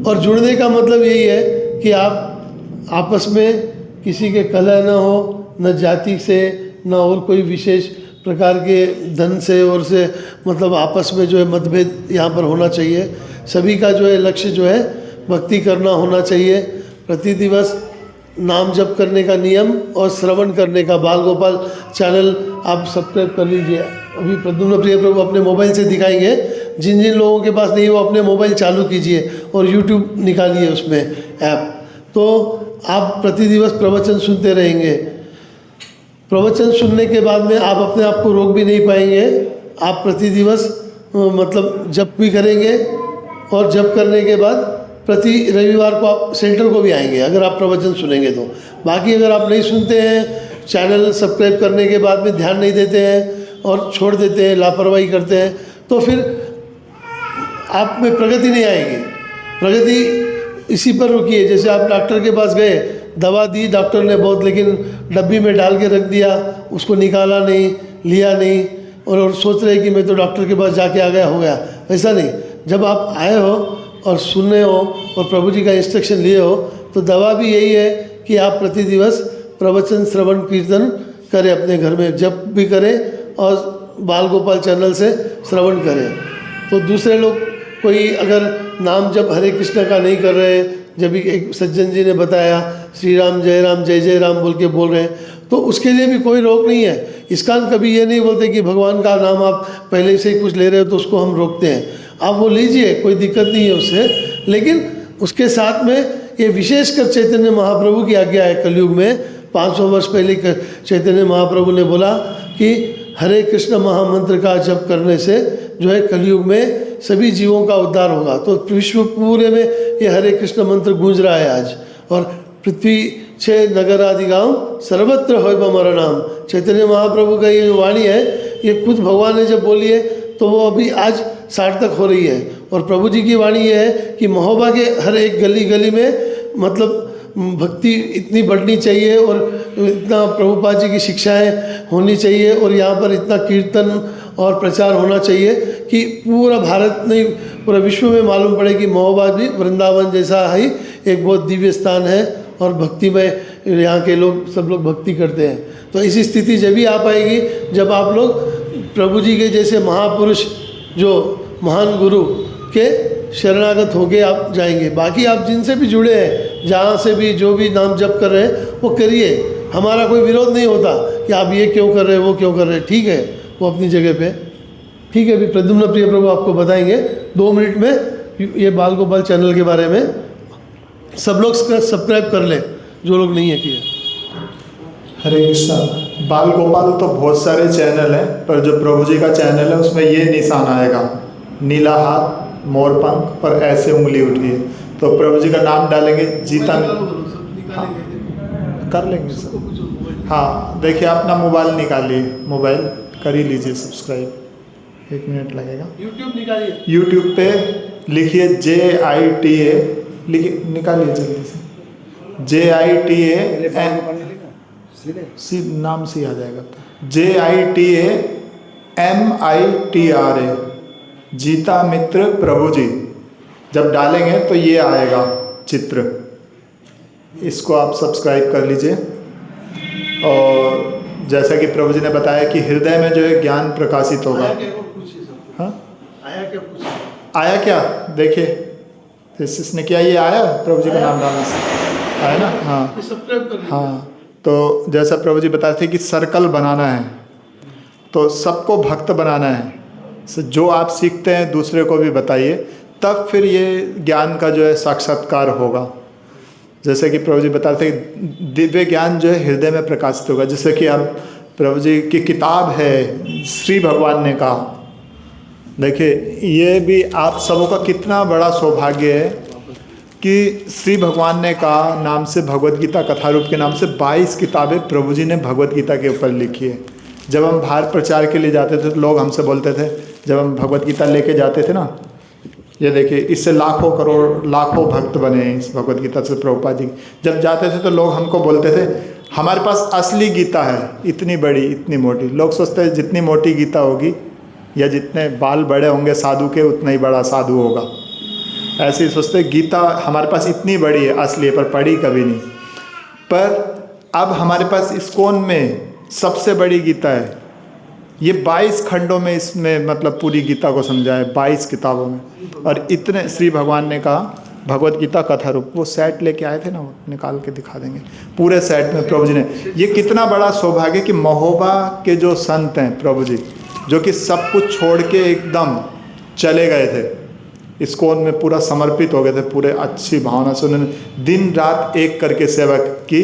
और जुड़ने का मतलब यही है कि आप आपस में किसी के कलह न हो, न जाति से न और कोई विशेष प्रकार के धन से और से, मतलब आपस में जो है मतभेद यहाँ पर होना चाहिए। सभी का जो है लक्ष्य जो है भक्ति करना होना चाहिए। प्रति दिवस नाम जप करने का नियम और श्रवण करने का, बाल गोपाल चैनल आप सब्सक्राइब कर लीजिए। अभी प्रद्युम्न प्रिय प्रभु अपने मोबाइल से दिखाएंगे, जिन जिन लोगों के पास नहीं वो अपने मोबाइल चालू कीजिए और यूट्यूब निकालिए उसमें ऐप, तो आप प्रति दिवस प्रवचन सुनते रहेंगे। प्रवचन सुनने के बाद में आप अपने आप को रोक भी नहीं पाएंगे। आप प्रति दिवस मतलब जप भी करेंगे, और जप करने के बाद प्रति रविवार को आप सेंटर को भी आएंगे अगर आप प्रवचन सुनेंगे तो। बाकी अगर आप नहीं सुनते हैं, चैनल सब्सक्राइब करने के बाद में ध्यान नहीं देते हैं और छोड़ देते हैं, लापरवाही करते हैं, तो फिर आप में प्रगति नहीं आएगी। प्रगति इसी पर रुकी है। जैसे आप डॉक्टर के पास गए, दवा दी डॉक्टर ने बहुत, लेकिन डब्बी में डाल के रख दिया, उसको निकाला नहीं, लिया नहीं, और सोच रहे कि मैं तो डॉक्टर के पास जाके आ गया, हो गया। ऐसा नहीं, जब आप आए हो और सुने हो और प्रभु जी का इंस्ट्रक्शन लिए हो, तो दवा भी यही है कि आप प्रति दिवस प्रवचन श्रवण कीर्तन करें अपने घर में, जब भी करें और बाल गोपाल चैनल से श्रवण करें। तो दूसरे लोग कोई अगर नाम जब हरे कृष्ण का नहीं कर रहे, जब एक सज्जन जी ने बताया श्री राम जय जय राम बोल के बोल रहे हैं, तो उसके लिए भी कोई रोक नहीं है। इस्कॉन कभी ये नहीं बोलते कि भगवान का नाम आप पहले से ही कुछ ले रहे हो तो उसको हम रोकते हैं। आप वो लीजिए, कोई दिक्कत नहीं है उससे, लेकिन उसके साथ में ये विशेषकर चैतन्य महाप्रभु की आज्ञा है। कलयुग में 500 वर्ष पहले चैतन्य महाप्रभु ने बोला कि हरे कृष्ण महामंत्र का जप करने से जो है कलयुग में सभी जीवों का उद्धार होगा। तो विश्व पूरे में ये हरे कृष्ण मंत्र गूंज रहा है आज। और पृथ्वी छे नगर आदि गाँव सर्वत्र होय बमर नाम, चैतन्य महाप्रभु का ये जो वाणी है, ये खुद भगवान ने जब बोली है तो वो अभी आज सार्थक हो रही है। और प्रभु जी की वाणी ये है कि महोबा के हर एक गली गली में मतलब भक्ति इतनी बढ़नी चाहिए और इतना प्रभुपाद जी की शिक्षाएं होनी चाहिए और यहाँ पर इतना कीर्तन और प्रचार होना चाहिए कि पूरा भारत नहीं, पूरा विश्व में मालूम पड़े कि महोबा भी वृंदावन जैसा ही एक बहुत दिव्य स्थान है और भक्ति में यहाँ के लोग सब लोग भक्ति करते हैं। तो ऐसी स्थिति जब भी आ पाएगी जब आप लोग प्रभु जी के जैसे महापुरुष जो महान गुरु के शरणागत होके आप जाएंगे। बाकी आप जिनसे भी जुड़े हैं, जहाँ से भी जो भी नाम जप कर रहे हैं वो करिए, हमारा कोई विरोध नहीं होता कि आप ये क्यों कर रहे हैं वो क्यों कर रहे हैं, ठीक है, वो अपनी जगह पे ठीक है। अभी प्रद्युम्न प्रिय प्रभु आपको बताएंगे 2 मिनट में ये बाल गोपाल चैनल के बारे में। सब लोग सब्सक्राइब कर लें जो लोग नहीं है किए। हरे कृष्णा। बाल गोपाल तो बहुत सारे चैनल हैं, पर जो प्रभु जी का चैनल है उसमें ये निशान आएगा, नीला हाथ, मोर पंख और ऐसे उंगली उठी है। तो प्रभु जी का नाम डालेंगे, जीता हाँ, कर लेंगे सर। हाँ देखिए, अपना मोबाइल निकालिए, मोबाइल कर ही लीजिए सब्सक्राइब, 1 मिनट लगेगा। यूट्यूब निकालिए, यूट्यूब पे लिखिए JITA, लिखिए निकालिए जल्दी से, JITA नाम से आ जाएगा, JITA MITRA, जीता मित्र प्रभु जी। जब डालेंगे तो ये आएगा चित्र, इसको आप सब्सक्राइब कर लीजिए। और जैसा कि प्रभु जी ने बताया कि हृदय में जो है ज्ञान प्रकाशित होगा। हाँ आया क्या देखिए, इसने क्या ये आया प्रभु जी का नाम डालने से आया ना। हाँ हाँ, तो जैसा प्रभु जी बताते थे कि सर्कल बनाना है, तो सबको भक्त बनाना है। जो आप सीखते हैं दूसरे को भी बताइए, तब फिर ये ज्ञान का जो है साक्षात्कार होगा। जैसे कि प्रभु जी बताते हैं दिव्य ज्ञान जो है हृदय में प्रकाशित होगा। जैसे कि अब प्रभु जी की किताब है, श्री भगवान ने कहा, देखिए ये भी आप सबों का कितना बड़ा सौभाग्य है कि श्री भगवान ने कहा नाम से भगवत गीता कथा रूप के नाम से 22 किताबें प्रभु जी ने भगवत गीता के ऊपर लिखी है। जब हम बाहर प्रचार के लिए जाते थे तो लोग हमसे बोलते थे, जब हम भगवत गीता लेके जाते थे ना, ये देखिए इससे लाखों करोड़ लाखों भक्त बने इस भगवत गीता से। प्रभुपाद जी जब जाते थे तो लोग हमको बोलते थे हमारे पास असली गीता है, इतनी बड़ी इतनी मोटी। लोग सोचते हैं जितनी मोटी गीता होगी या जितने बाल बड़े होंगे साधु के, उतना ही बड़ा साधु होगा। ऐसे ही सोचते गीता हमारे पास इतनी बड़ी है, असली है, पर पढ़ी कभी नहीं। पर अब हमारे पास इस्कॉन में सबसे बड़ी गीता है, ये 22 खंडों में इसमें मतलब पूरी गीता को समझा है, 22 किताबों में। और इतने श्री भगवान ने कहा भगवत गीता कथा रूप, वो सेट लेके आए थे ना, वो निकाल के दिखा देंगे पूरे सेट में प्रभु जी ने। ये कितना बड़ा सौभाग्य कि महोबा के जो संत हैं प्रभु जी, जो कि सब कुछ छोड़ के एकदम चले गए थे, इस्कॉन में पूरा समर्पित हो गए थे, पूरे अच्छी भावना से उन्होंने दिन रात एक करके सेवा की।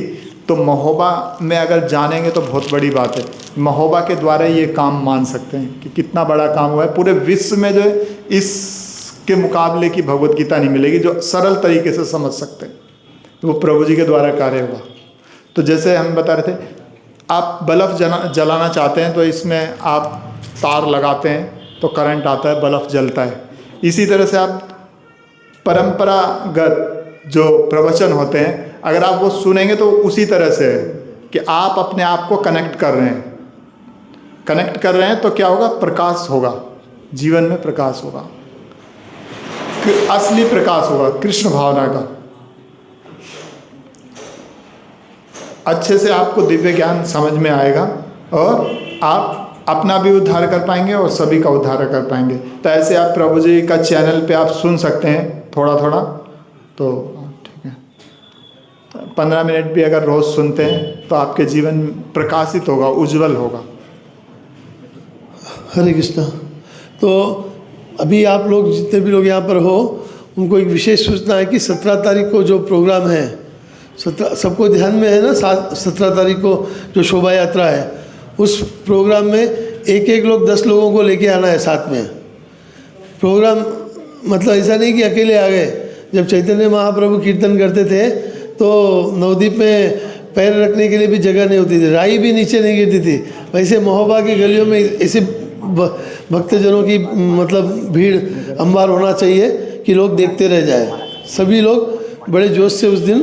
तो महोबा में अगर जानेंगे तो बहुत बड़ी बात है। महोबा के द्वारा ये काम मान सकते हैं कि कितना बड़ा काम हुआ है। पूरे विश्व में जो है इसके मुकाबले की भगवत गीता नहीं मिलेगी जो सरल तरीके से समझ सकते हैं, तो वो प्रभु जी के द्वारा कार्य हुआ। तो जैसे हम बता रहे थे, आप बल्ब जलाना चाहते हैं तो इसमें आप तार लगाते हैं तो करंट आता है, बल्ब जलता है। इसी तरह से आप परंपरागत जो प्रवचन होते हैं, अगर आप वो सुनेंगे तो उसी तरह से है कि आप अपने आप को कनेक्ट कर रहे हैं। कनेक्ट कर रहे हैं तो क्या होगा? प्रकाश होगा, जीवन में प्रकाश होगा, असली प्रकाश होगा, कृष्ण भावना का। अच्छे से आपको दिव्य ज्ञान समझ में आएगा और आप अपना भी उद्धार कर पाएंगे और सभी का उद्धार कर पाएंगे। तो ऐसे आप प्रभु जी का चैनल पे आप सुन सकते हैं थोड़ा थोड़ा, तो ठीक है। 15 मिनट भी अगर रोज़ सुनते हैं तो आपके जीवन प्रकाशित होगा, उज्जवल होगा। हरे कृष्णा। तो अभी आप लोग जितने भी लोग यहाँ पर हो, उनको एक विशेष सूचना है कि 17 तारीख को जो प्रोग्राम है, 17 सबको ध्यान में है ना, 17 तारीख को जो शोभा यात्रा है, उस प्रोग्राम में एक एक लोग 10 लोगों को लेके आना है साथ में। प्रोग्राम मतलब ऐसा नहीं कि अकेले आ गए। जब चैतन्य महाप्रभु कीर्तन करते थे तो नवद्वीप में पैर रखने के लिए भी जगह नहीं होती थी, राई भी नीचे नहीं गिरती थी। वैसे महोबा की गलियों में ऐसे भक्तजनों की मतलब भीड़ अंबार होना चाहिए कि लोग देखते रह जाए। सभी लोग बड़े जोश से उस दिन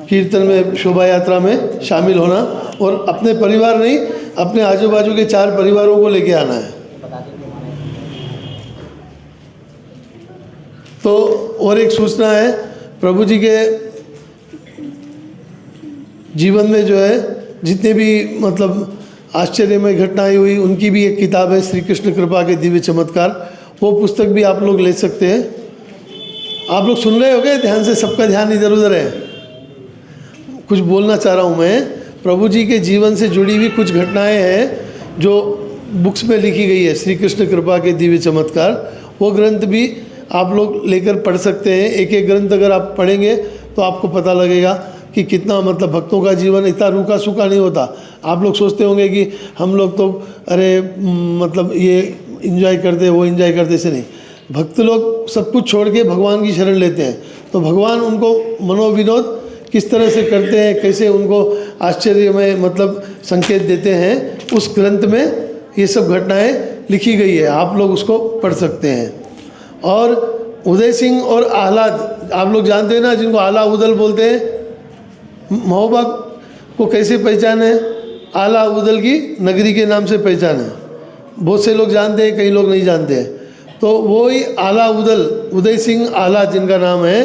कीर्तन में, शोभा यात्रा में शामिल होना, और अपने परिवार नहीं, अपने आजू बाजू के 4 परिवारों को लेके आना है। तो और एक सूचना है, प्रभु जी के जीवन में जो है जितने भी मतलब आश्चर्यमय घटनाएं हुई, उनकी भी एक किताब है, श्री कृष्ण कृपा के दिव्य चमत्कार। वो पुस्तक भी आप लोग ले सकते हैं। आप लोग सुन रहे हो गए ध्यान से? सबका ध्यान इधर उधर है। कुछ बोलना चाह रहा हूँ मैं। प्रभु जी के जीवन से जुड़ी हुई कुछ घटनाएं हैं जो बुक्स में लिखी गई है, श्री कृष्ण कृपा के दिव्य चमत्कार। वो ग्रंथ भी आप लोग लेकर पढ़ सकते हैं। एक एक ग्रंथ अगर आप पढ़ेंगे तो आपको पता लगेगा कि कितना मतलब भक्तों का जीवन इतना रूखा सूखा नहीं होता। आप लोग सोचते होंगे कि हम लोग तो अरे मतलब ये एंजॉय करते, वो एंजॉय करते, से नहीं। भक्त लोग सब कुछ छोड़ के भगवान की शरण लेते हैं, तो भगवान उनको मनोविनोद किस तरह से करते हैं, कैसे उनको आश्चर्यमय मतलब संकेत देते हैं, उस ग्रंथ में ये सब घटनाएं लिखी गई है। आप लोग उसको पढ़ सकते हैं। और उदय सिंह और आह्लाद, आप लोग जानते हैं ना, जिनको आला उदल बोलते हैं। महोबा को कैसे पहचाने? आला उदल की नगरी के नाम से पहचाने। बहुत से लोग जानते हैं, कई लोग नहीं जानते हैं। तो वो ही आला उदल, उदय सिंह आला जिनका नाम है,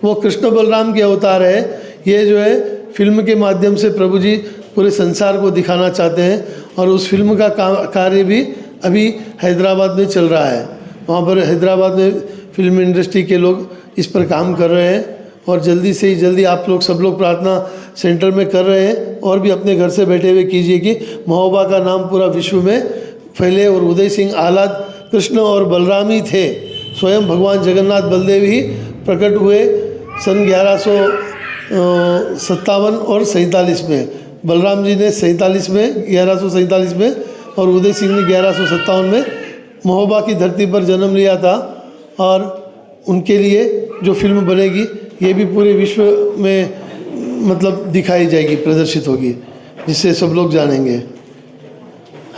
वो कृष्ण बलराम के अवतार है। ये जो है फिल्म के माध्यम से प्रभु जी पूरे संसार को दिखाना चाहते हैं, और उस फिल्म का कार्य भी अभी हैदराबाद में चल रहा है। वहाँ पर हैदराबाद में फिल्म इंडस्ट्री के लोग इस पर काम कर रहे हैं, और जल्दी से ही जल्दी आप लोग सब लोग प्रार्थना सेंटर में कर रहे हैं, और भी अपने घर से बैठे हुए कीजिए कि महोबा का नाम पूरा विश्व में फैले। और उदय सिंह आह्लाद कृष्ण और बलराम ही थे। स्वयं भगवान जगन्नाथ बलदेव ही प्रकट हुए सन 1157 और 47 में। बलराम जी ने 47 में, 1147 में, और उदय सिंह ने 1157 में महोबा की धरती पर जन्म लिया था। और उनके लिए जो फिल्म बनेगी ये भी पूरे विश्व में मतलब दिखाई जाएगी, प्रदर्शित होगी, जिससे सब लोग जानेंगे।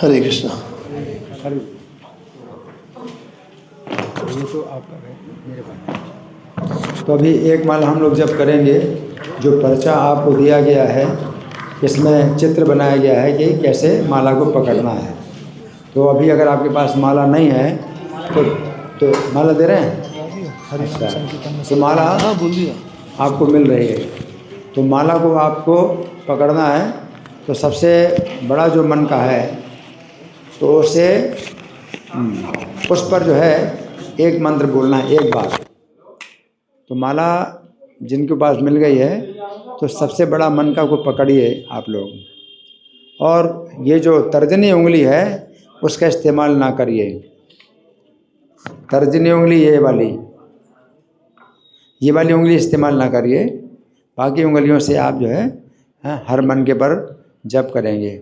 हरे कृष्णा। तो अभी एक माला हम लोग जब करेंगे, जो पर्चा आपको दिया गया है इसमें चित्र बनाया गया है कि कैसे माला को पकड़ना है। तो अभी अगर आपके पास माला नहीं है तो माला दे रहे हैं। अच्छा, तो माला आपको मिल रही है। तो माला को आपको पकड़ना है, तो सबसे बड़ा जो मन का है तो उसे उस पर जो है एक मंत्र बोलना है, एक बार। तो माला जिनके पास मिल गई है तो सबसे बड़ा मन का को पकड़िए आप लोग, और ये जो तर्जनी उंगली है उसका इस्तेमाल ना करिए। तर्जनी उंगली ये वाली उंगली इस्तेमाल ना करिए। बाकी उंगलियों से आप जो है हर मन के पर जप करेंगे।